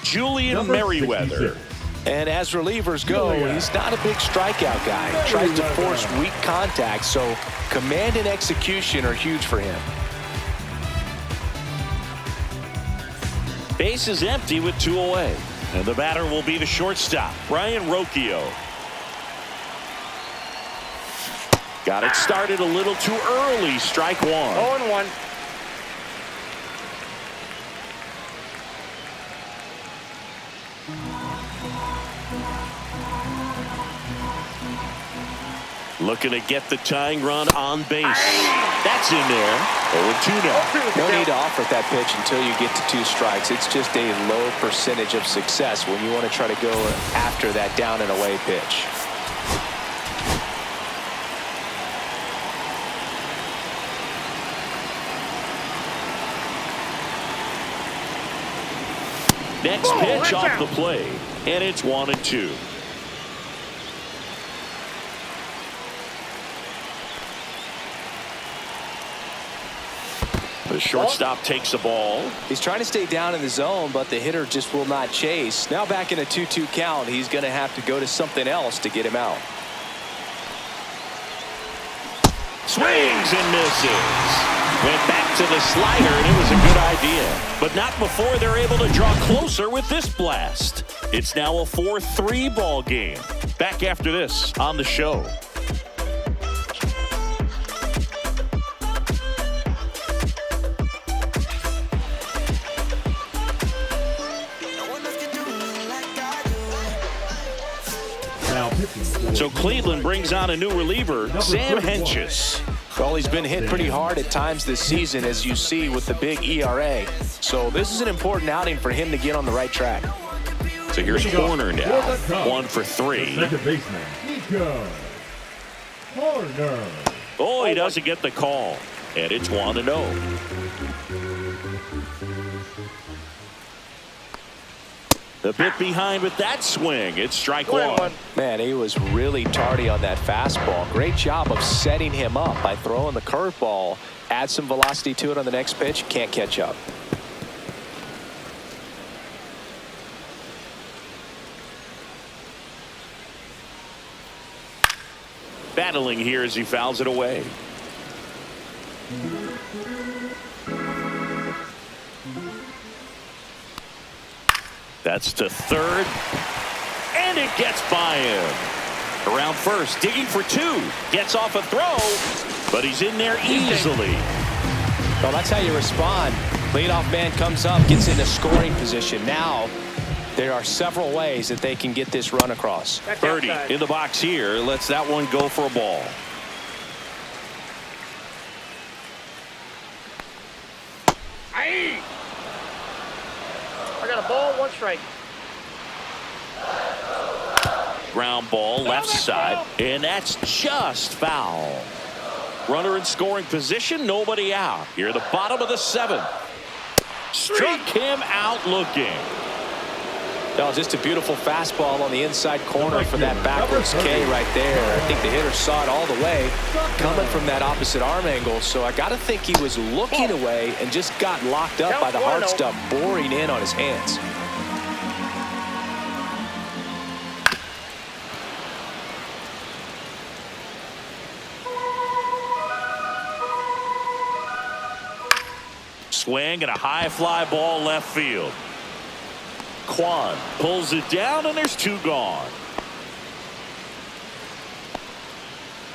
Julian Merriweather. And as relievers go, he's not a big strikeout guy. He tries to force weak contact, so command and execution are huge for him. Base is empty with 2 away. And the batter will be the shortstop, Brian Rocchio. Got it started a little too early. Strike 1. 0-1. Looking to get the tying run on base. That's in there. 0-2 now. No need to offer that pitch until you get to 2 strikes. It's just a low percentage of success when you want to try to go after that down and away pitch. Next pitch off the plate, and it's 1-2. The shortstop takes the ball. He's trying to stay down in the zone, but the hitter just will not chase. Now back in a 2-2 count, he's going to have to go to something else to get him out. Swings and misses. Went back to the slider, and it was a good idea. But not before they're able to draw closer with this blast. It's now a 4-3 ball game. Back after this on the show. So Cleveland brings on a new reliever, Sam Hentges. Well, he's been hit pretty hard at times this season, as you see with the big ERA. So this is an important outing for him to get on the right track. So here's Horner now, 1 for 3. Second baseman, Nico Horner. Oh, he doesn't get the call, and it's 1-0. A bit behind with that swing. It's strike 1. Man, he was really tardy on that fastball. Great job of setting him up by throwing the curveball. Add some velocity to it on the next pitch. Can't catch up. Battling here as he fouls it away. That's to third, and it gets by him. Around first, digging for 2. Gets off a throw, but he's in there easily. Well, that's how you respond. Leadoff man comes up, gets into scoring position. Now, there are several ways that they can get this run across. Birdie in the box here. Lets that one go for a ball. I got a ball, 1 strike. ground ball left side, and that's just foul. Runner in scoring position, nobody out. Here at the bottom of the 7th. Struck him out looking. No, just a beautiful fastball on the inside corner for that backwards K right there. I think the hitter saw it all the way coming from that opposite arm angle. So I got to think he was looking away and just got locked up by the hard stuff boring in on his hands. Swing and a high fly ball left field. Kwan pulls it down, and there's 2 gone.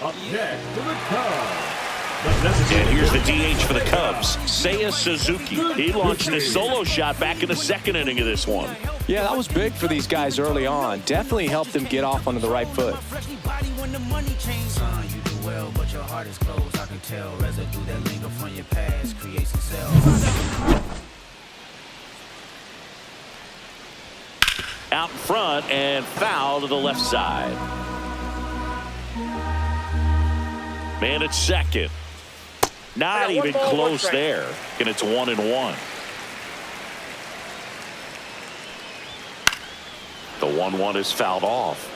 Up next for the Cubs. And here's the DH for the Cubs, Seiya Suzuki. He launched his solo shot back in the 2nd inning of this one. Yeah, that was big for these guys early on. Definitely helped them get off onto the right foot. But your heart is closed, I can tell. Residue that linger from your past creates itself. Out in front and foul to the left side. Man at second. Not even close there. And it's 1-1. The 1-1 is fouled off.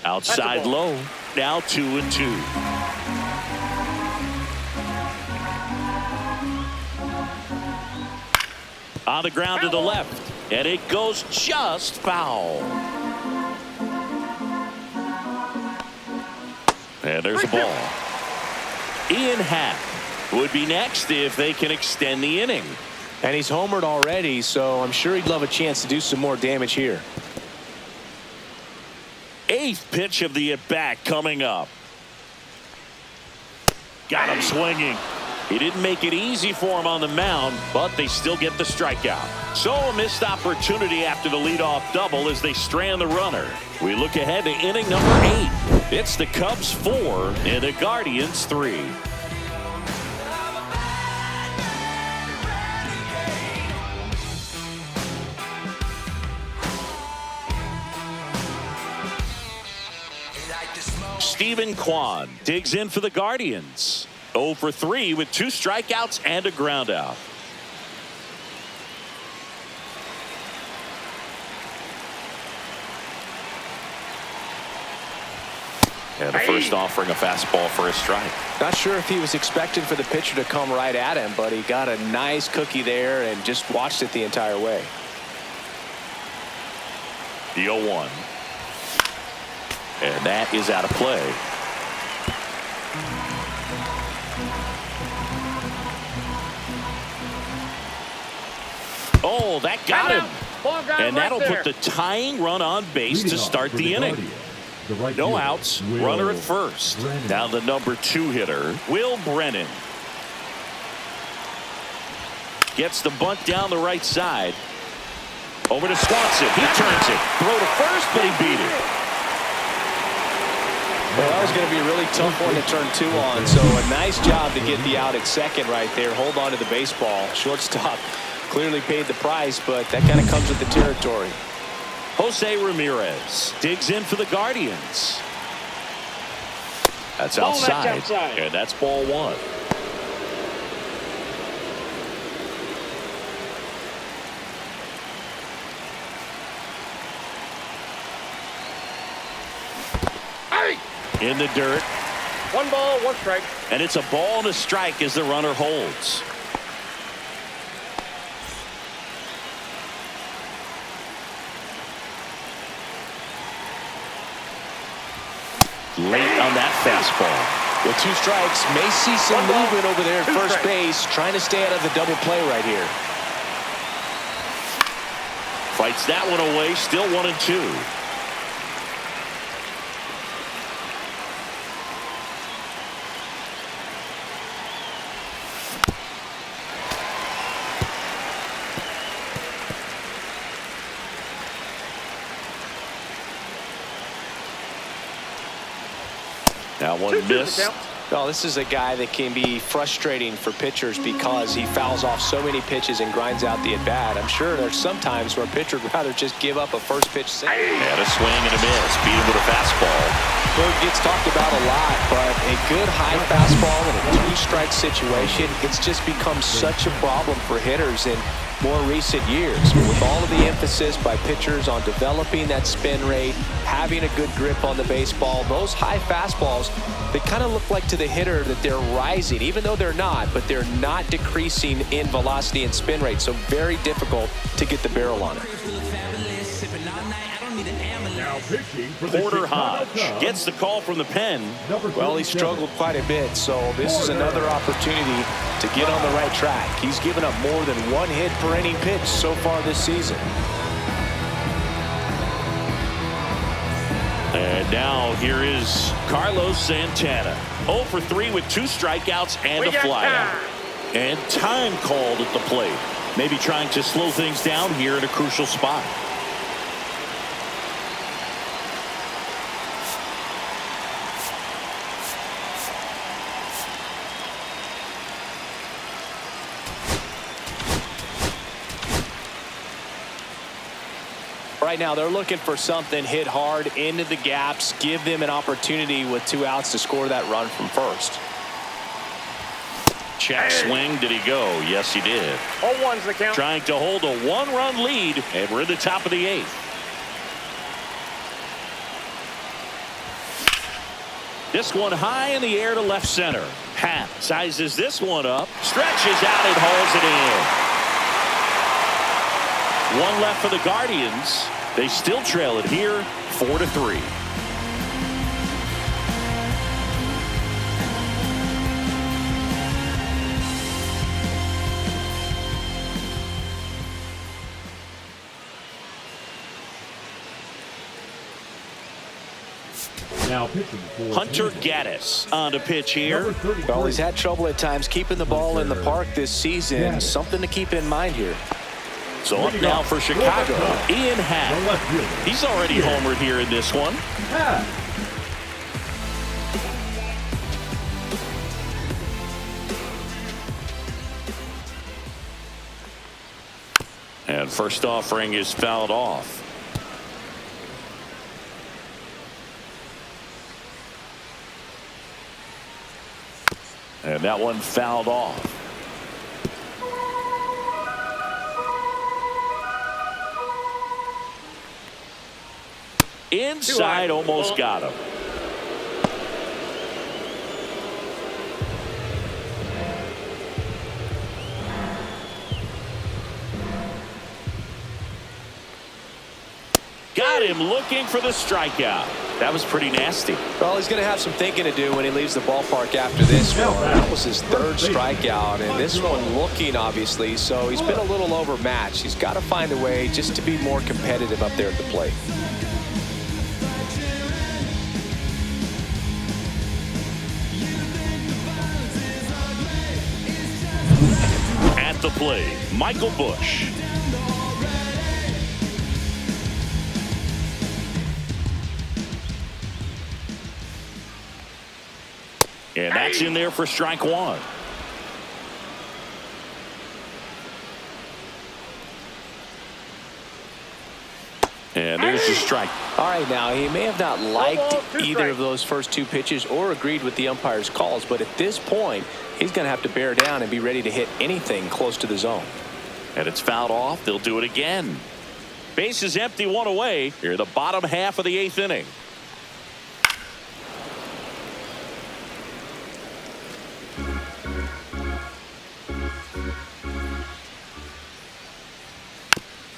Outside low. Now 2-2. On the ground to the left, and it goes just foul. And there's a ball. Ian Happ would be next if they can extend the inning. And he's homered already, so I'm sure he'd love a chance to do some more damage here. 8th pitch of the at-bat coming up. Got him swinging. He didn't make it easy for him on the mound, but they still get the strikeout. So a missed opportunity after the leadoff double as they strand the runner. We look ahead to inning number 8. It's the Cubs 4 and the Guardians 3. Steven Kwan digs in for the Guardians. 0 for 3 with 2 strikeouts and a ground out. And the first offering a fastball for a strike. Not sure if he was expecting for the pitcher to come right at him, but he got a nice cookie there and just watched it the entire way. The 0-1. And that is out of play. Oh, that got him. And that'll put the tying run on base to start the inning. No outs, runner at first. Now the number 2 hitter, Will Brennan. Gets the bunt down the right side. Over to Swanson. He turns it. Throw to first, but he beat it. Well, that was going to be a really tough one to turn 2 on. So a nice job to get the out at second right there. Hold on to the baseball. Shortstop clearly paid the price, but that kind of comes with the territory. Jose Ramirez digs in for the Guardians. That's outside. And that's ball 1. In the dirt. 1 ball, 1 strike. And it's a ball and a strike as the runner holds. Late on that fastball. With 2 strikes, may see some movement over there at first base, trying to stay out of the double play right here. Fights that one away, still 1-2. That one missed. No, this is a guy that can be frustrating for pitchers because he fouls off so many pitches and grinds out the at-bat. I'm sure there's some times where a pitcher would rather just give up a first pitch single. And a swing and a miss. Beat him with a fastball. Bird gets talked about a lot, but a good high fastball in a two-strike situation, it's just become such a problem for hitters in more recent years. With all of the emphasis by pitchers on developing that spin rate, having a good grip on the baseball, those high fastballs, they kind of look like to the hitter that they're rising, even though they're not, but they're not decreasing in velocity and spin rate, so very difficult to get the barrel on it. Now pitching for the Porter Chicago Hodge Cubs, gets the call from the pen. Well, he struggled quite a bit, so this is another opportunity to get on the right track. He's given up more than one hit per inning pitch so far this season. And now here is Carlos Santana. 0 for 3 with 2 strikeouts and a flyout. And time called at the plate. Maybe trying to slow things down here in a crucial spot. Right now, they're looking for something hit hard into the gaps, give them an opportunity with 2 outs to score that run from first. Check swing. Did he go? Yes, he did. 0-1's the count. Trying to hold a 1-run lead, and we're in the top of the 8th. This one high in the air to left center. Happ sizes this one up, stretches out and hauls it in. 1 left for the Guardians. They still trail it here, 4-3. Now pitching for Hunter Gaddis on to pitch here. Well, he's had trouble at times keeping the ball in the park this season. Something to keep in mind here. So up now for Chicago, Ian Happ. He's already homered here in this one. And first offering is fouled off. And that one fouled off. Inside, almost got him. Got him looking for the strikeout. That was pretty nasty. Well, he's going to have some thinking to do when he leaves the ballpark after this one. That was his 3rd strikeout, and this one looking, obviously, so he's been a little overmatched. He's got to find a way just to be more competitive up there at the plate. At the plate, Michael Busch. And that's in there for strike 1. And there's the strike. All right, now, he may have not liked either of those first 2 pitches or agreed with the umpire's calls, but at this point, he's going to have to bear down and be ready to hit anything close to the zone. And it's fouled off. They'll do it again. Base is empty, 1 away. Here in the bottom half of the 8th inning.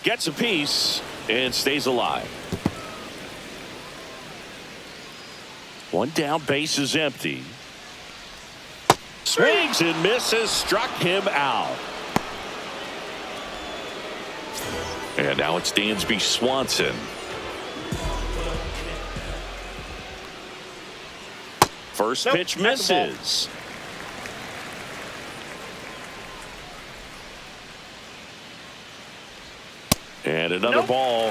Gets a piece and stays alive. 1 down, base is empty. Swings and misses, struck him out. And now it's Dansby Swanson. First pitch misses. And another ball.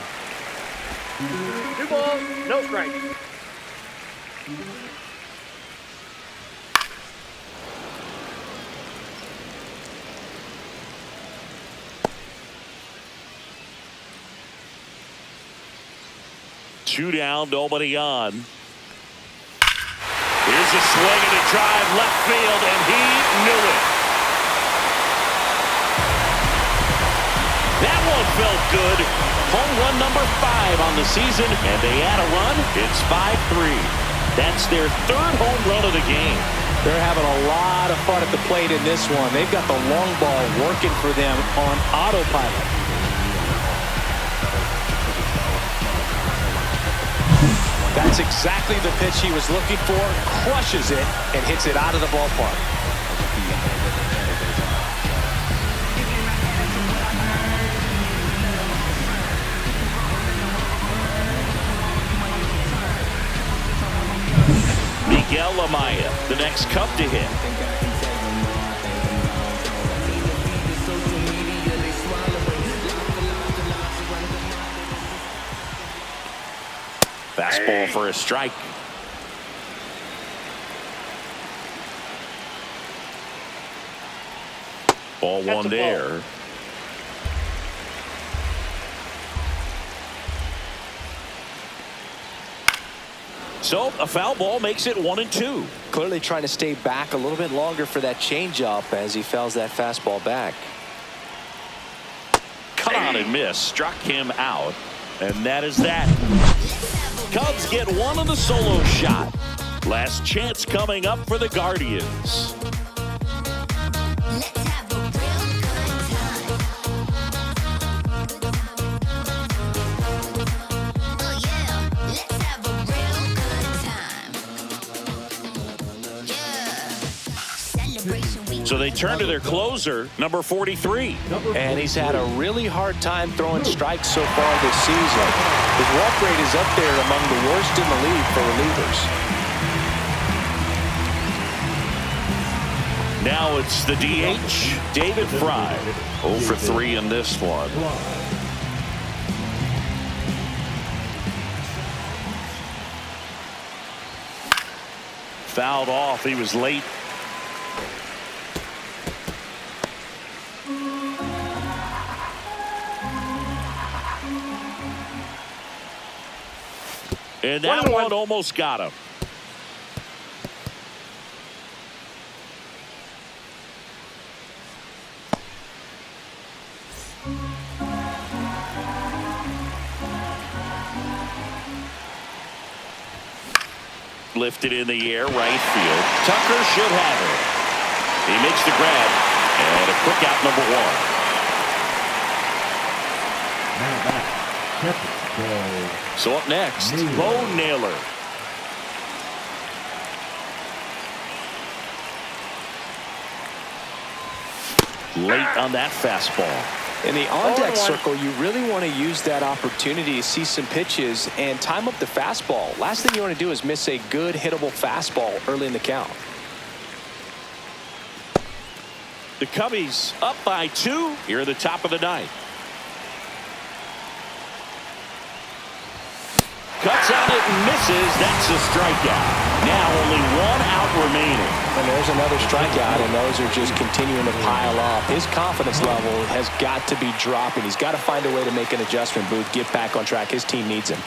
2 balls, no strikes. 2 down, nobody on. Here's a swing and a drive left field, and he knew it. That one felt good. Home run number 5 on the season, and they add a run. It's 5-3. That's their 3rd home run of the game. They're having a lot of fun at the plate in this one. They've got the long ball working for them on autopilot. That's exactly the pitch he was looking for. Crushes it and hits it out of the ballpark. Miguel Amaya, the next Cub to hit. Fastball for a strike. Ball one there. So a foul ball makes it 1-2. Clearly trying to stay back a little bit longer for that changeup as he fouls that fastball back. Cut on and miss. Struck him out. And that is that. Cubs get one on the solo shot. Last chance coming up for the Guardians. So they turn to their closer, number 43. And he's had a really hard time throwing strikes so far this season. His walk rate is up there among the worst in the league for relievers. Now it's the DH, David Fry. 0 for 3 in this one. Fouled off. He was late. And that one almost got him. Lifted in the air, right field. Tucker should have it. He makes the grab, and a quick out, number 1. Now back, catcher, Bo. So up next, Bo Naylor. Late on that fastball. In the on-deck circle, you really want to use that opportunity to see some pitches and time up the fastball. Last thing you want to do is miss a good hittable fastball early in the count. The Cubbies up by 2 here at the top of the 9th. Cuts on it and misses. That's a strikeout. Now only 1 out remaining. And there's another strikeout, and those are just continuing to pile up. His confidence level has got to be dropping. He's got to find a way to make an adjustment, Booth, get back on track. His team needs him.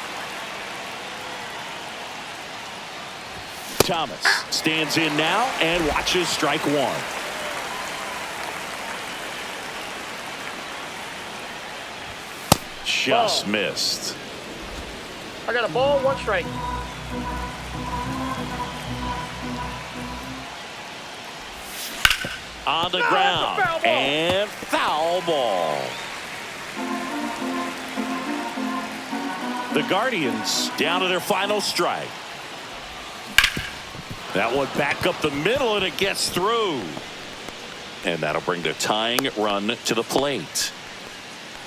Thomas stands in now and watches strike 1. Just missed. I got a ball, 1 strike. On the ground, and foul ball. The Guardians down to their final strike. That one back up the middle, and it gets through. And that'll bring the tying run to the plate.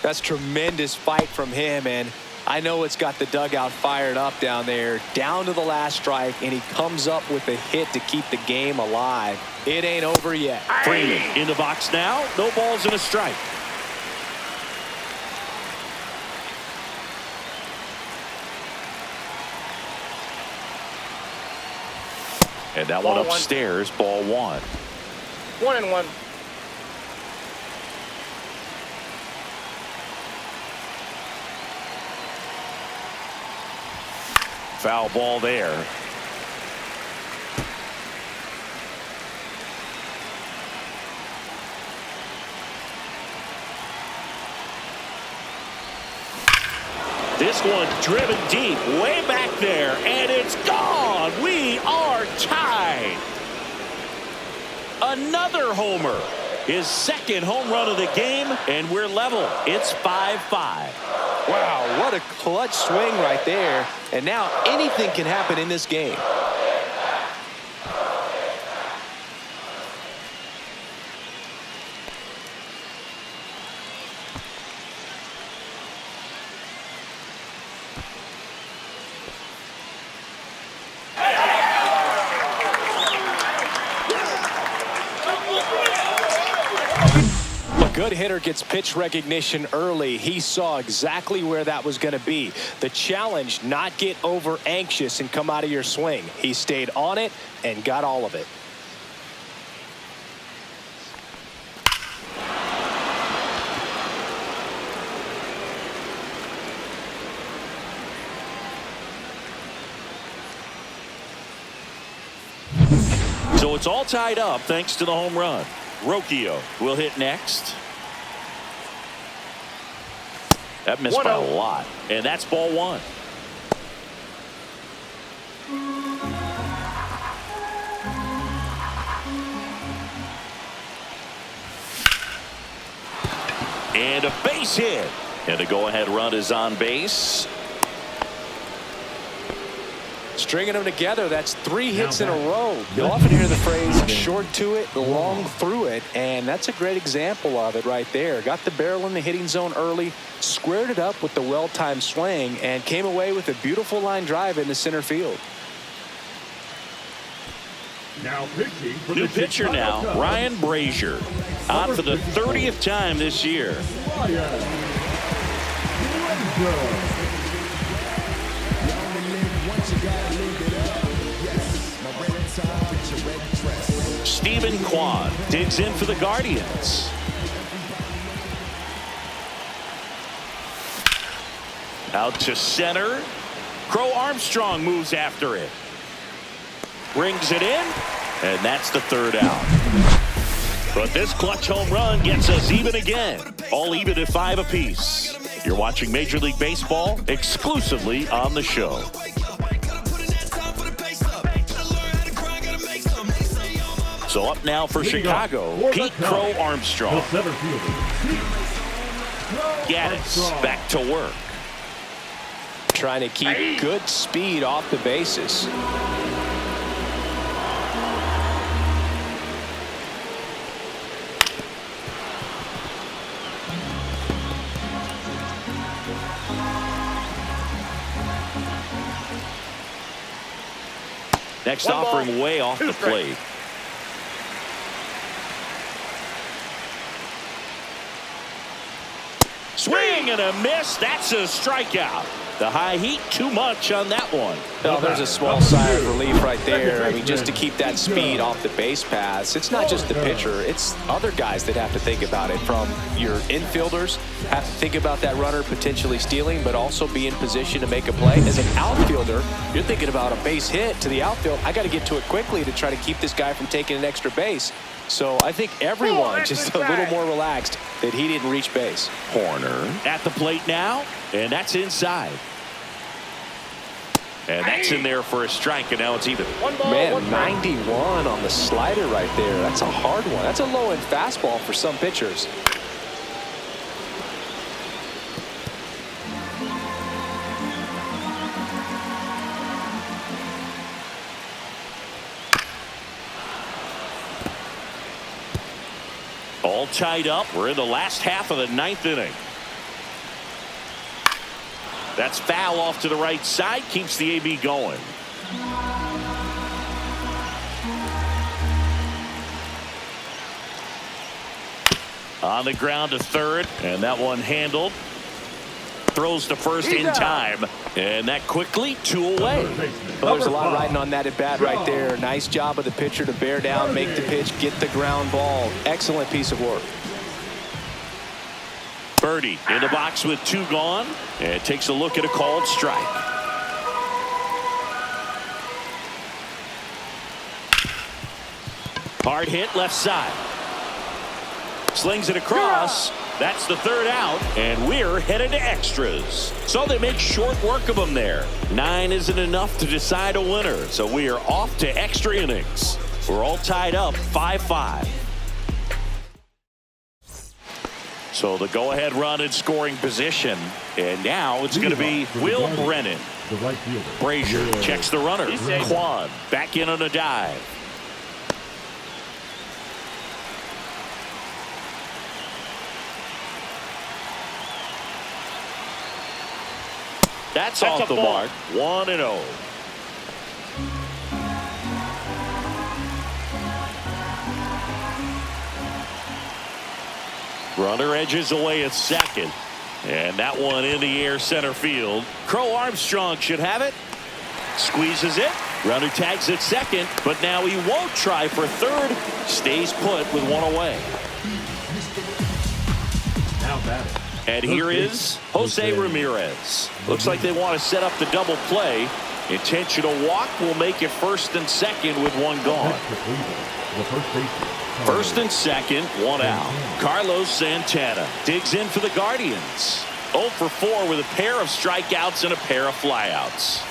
That's tremendous fight from him, and I know it's got the dugout fired up down there, down to the last strike, and he comes up with a hit to keep the game alive. It ain't over yet. Freeman in the box now. No balls and a strike. And that one upstairs, ball 1. 1-1. Foul ball there. This one driven deep, way back there, and it's gone. We are tied. Another homer. His second home run of the game, and we're level. It's 5-5. Wow, what a clutch swing right there. And now anything can happen in this game. Good hitter gets pitch recognition early. He saw exactly where that was going to be. The challenge, not get over anxious and come out of your swing. He stayed on it and got all of it. So it's all tied up thanks to the home run. Rocchio will hit next. That missed by a lot, and that's ball one. And a base hit. And the go-ahead run is on base. Stringing them together, that's 3 hits in a row. You'll often hear the phrase short to it, long through it, and that's a great example of it right there. Got the barrel in the hitting zone early, squared it up with the well-timed swing, and came away with a beautiful line drive into center field. Now pitching for New the pitcher now, Chicago Ryan Brazier, on for the 30th time this year. Ryan Brazier. Stephen Kwan digs in for the Guardians. Out to center. Crow Armstrong moves after it. Brings it in, and that's the third out. But this clutch home run gets us even again. All even at 5 apiece. You're watching Major League Baseball exclusively on the show. So up now for Chicago, Pete Crow Armstrong. Gaddis back to work. Trying to keep good speed off the bases. Next offering way off the plate. Swing and a miss. That's a strikeout. The high heat, too much on that one. Oh, there's a small sigh of relief right there. I mean, just to keep that speed off the base paths. It's not just the pitcher. It's other guys that have to think about it. From your infielders, have to think about that runner potentially stealing, but also be in position to make a play. As an outfielder, you're thinking about a base hit to the outfield. I got to get to it quickly to try to keep this guy from taking an extra base. So I think everyone just a little more relaxed that he didn't reach base. Horner at the plate now, and that's inside. And that's in there for a strike, and now it's even. Man, 91 on the slider right there. That's a hard one. That's a low-end fastball for some pitchers. All tied up. We're in the last half of the 9th inning. That's foul off to the right side. Keeps the AB going. On the ground to third. And that one handled. Throws to first in time. And that quickly 2 away. Well, there's a lot riding on that at bat right there. Nice job of the pitcher to bear down, make the pitch, get the ground ball. Excellent piece of work. Birdie in the box with 2 gone, and takes a look at a called strike. Hard hit left side. Slings it across. That's the third out, and we're headed to extras. So they make short work of them there. 9 isn't enough to decide a winner, so we are off to extra innings. We're all tied up 5-5. So the go-ahead run in scoring position, and now it's going to be Will Brennan. The right fielder. Brazier checks the runner. Quan back in on a dive. That's off the mark. 1-0. Runner edges away at second. And that one in the air center field. Crow Armstrong should have it. Squeezes it. Runner tags at second, but now he won't try for third. Stays put with one away. Now batting. And here is Jose Ramirez. Looks like they want to set up the double play. Intentional walk will make it first and second with one gone. The first baseman. First and second, one out. Carlos Santana digs in for the Guardians. 0 for 4 with a pair of strikeouts and a pair of flyouts.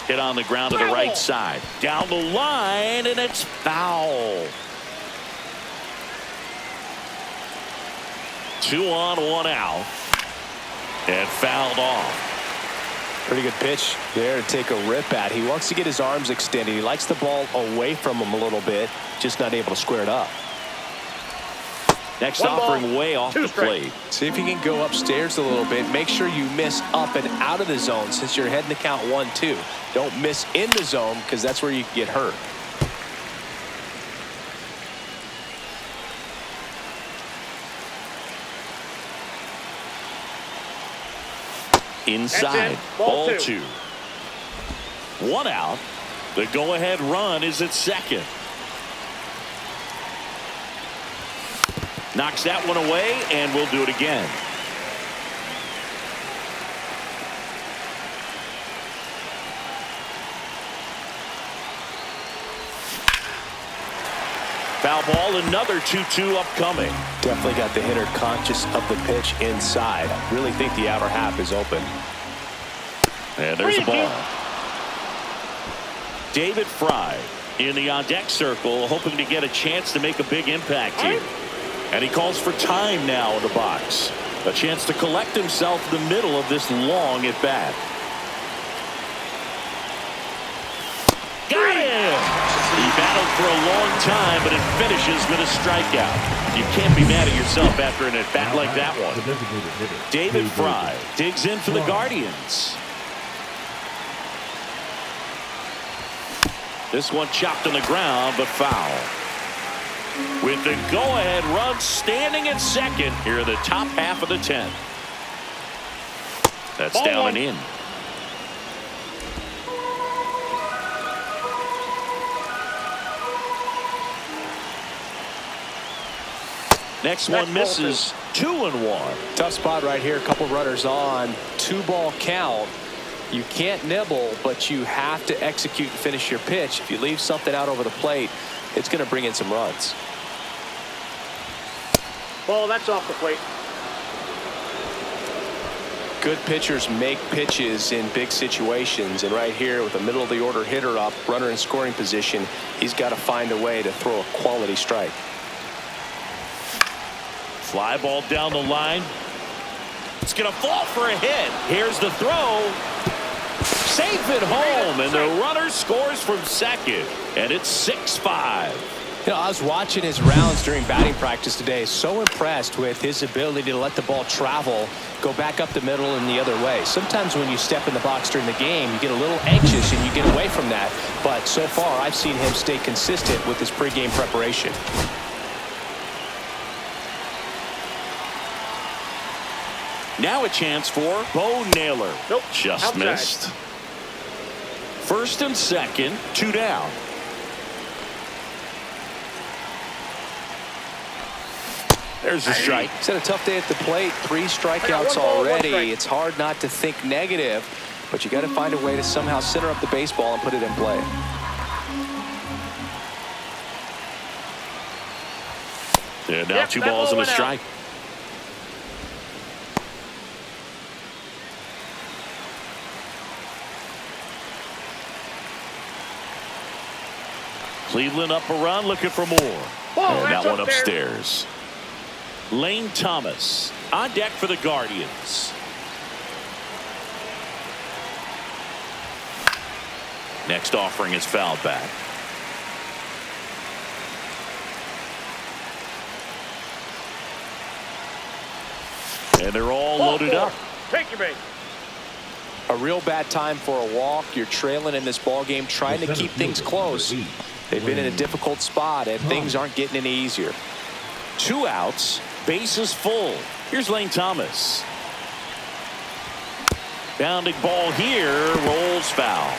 Hit on the ground to the right side. Down the line, and it's foul. 2 on, 1 out. And fouled off. Pretty good pitch there to take a rip at. He wants to get his arms extended. He likes the ball away from him a little bit, just not able to square it up. Next offering way off the plate. See if you can go upstairs a little bit. Make sure you miss up and out of the zone since you're heading to count 1-2. Don't miss in the zone because that's where you can get hurt. Inside, ball 2. 1 out. The go-ahead run is at second. Knocks that one away, and we'll do it again. Foul ball, another 2-2 upcoming. Definitely got the hitter conscious of the pitch inside. Really think the outer half is open. And there's a ball. David Fry in the on-deck circle, hoping to get a chance to make a big impact here. And he calls for time now in the box. A chance to collect himself in the middle of this long at bat. Got him! He battled for a long time, but it finishes with a strikeout. You can't be mad at yourself after an at-bat like that one. David Fry digs in for the Guardians. This one chopped on the ground, but foul. With the go-ahead run standing at second here in the top half of the 10th. That's ball down 1. And in. Next one misses. 2-1. Tough spot right here. A couple runners on. 2-ball count. You can't nibble, but you have to execute and finish your pitch. If you leave something out over the plate, it's going to bring in some runs. Ball, that's off the plate. Good pitchers make pitches in big situations, and right here with the middle of the order hitter up, runner in scoring position, he's got to find a way to throw a quality strike. Fly ball down the line. It's going to fall for a hit. Here's the throw. Safe at home, and the runner scores from second, and it's 6-5. You know, I was watching his rounds during batting practice today. So impressed with his ability to let the ball travel, go back up the middle and the other way. Sometimes when you step in the box during the game, you get a little anxious and you get away from that. But so far, I've seen him stay consistent with his pregame preparation. Now a chance for Bo Naylor. Nope. Just outside. missed. First and second, 2 down. There's a strike. He's had a tough day at the plate. 3 strikeouts already. It's hard not to think negative, but you got to find a way to somehow center up the baseball and put it in play. And now Yep, 2 that balls ball and a went out. strike. Cleveland up a run, looking for more. Whoa, And that's that one upstairs. upstairs. Lane Thomas on deck for the Guardians. Next offering is fouled back. And they're all loaded up. Take your bait. A real bad time for a walk. You're trailing in this ball game, trying to keep things close. They've been in a difficult spot, and things aren't getting any easier. 2 outs, bases full. Here's Lane Thomas. Bounding ball here, rolls foul.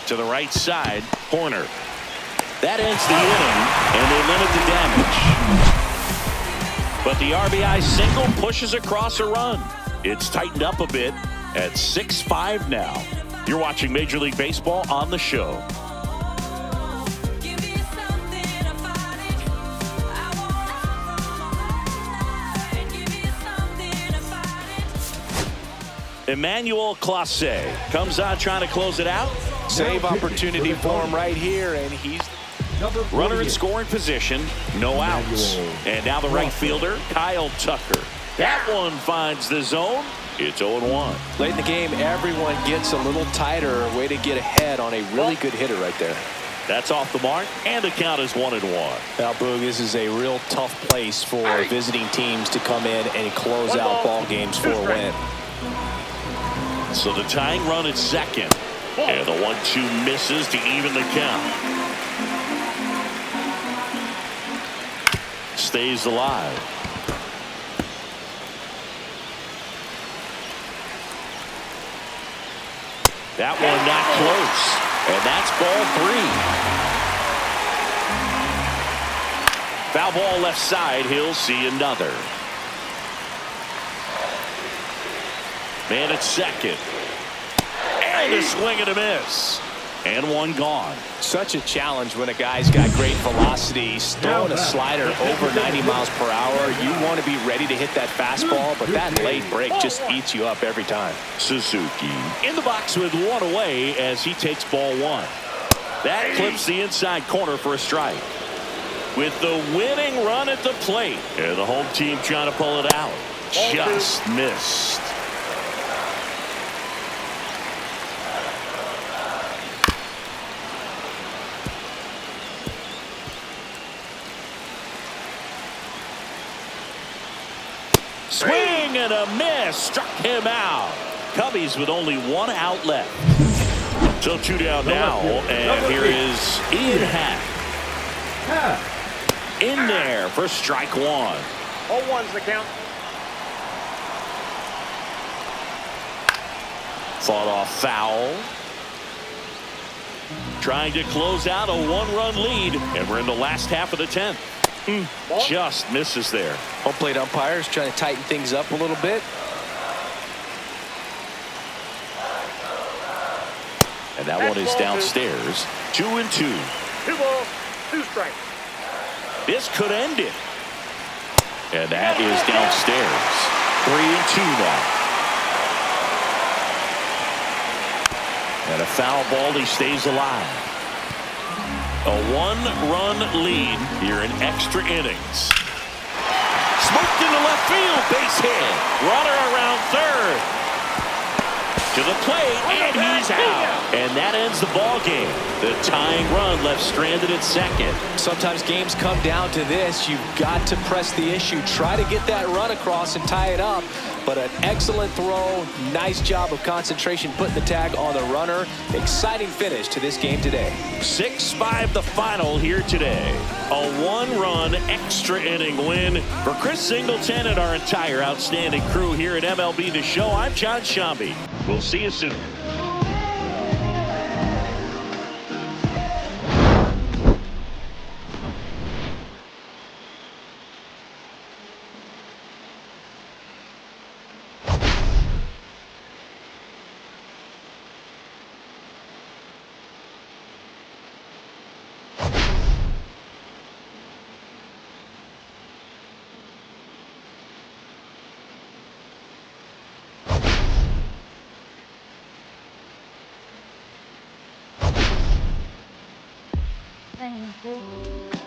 To the right side, Horner. That ends the inning, and they limit the damage. But the RBI single pushes across a run. It's tightened up a bit at 6-5 now. You're watching Major League Baseball on the show. Emmanuel Clase comes on trying to close it out. Save opportunity for him right here, and he's Runner in scoring position, no outs. And now the right fielder, Kyle Tucker. That one finds the zone. It's 0-1. late in the game. Everyone gets a little tighter. Way to get ahead on a really good hitter right there. That's off the mark, and the count is 1-1. Now, Boog, this is a real tough place for visiting teams to come in and close out ball games for a win. So the tying run at second. And the 1-2 misses to even the count. Stays alive. That one not close. And that's ball 3. Foul ball left side. He'll see another. Man at second. And a swing and a miss. And one gone. Such a challenge when a guy's got great velocity. He's throwing a slider over 90 miles per hour. You want to be ready to hit that fastball, but that late break just eats you up every time. Suzuki in the box with 1 away as he takes ball 1. That clips the inside corner for a strike. With the winning run at the plate. And the home team trying to pull it out. Just missed. Swing and a miss. Struck him out. Cubbies with only 1 out left. So 2 down now. And here is Ian Happ. In there for strike 1. 0-1's the count. Fought off foul. Trying to close out a 1-run lead. And we're in the last half of the 10th. Just misses there. Home plate umpires trying to tighten things up a little bit. And that one is downstairs. 2-2. 2 balls, 2 strikes. This could end it. And that is downstairs. 3-2 now. And a foul ball. He stays alive. A 1-run lead here in extra innings. Smoked into left field. Base hit. Runner around third. To the plate, and he's out. And that ends the ball game. The tying run left stranded at second. Sometimes games come down to this. You've got to press the issue. Try to get that run across and tie it up. But an excellent throw. Nice job of concentration putting the tag on the runner. Exciting finish to this game today. 6-5 the final here today. A 1-run extra inning win for Chris Singleton and our entire outstanding crew here at MLB The Show. I'm John Shambi. We'll see you soon. same.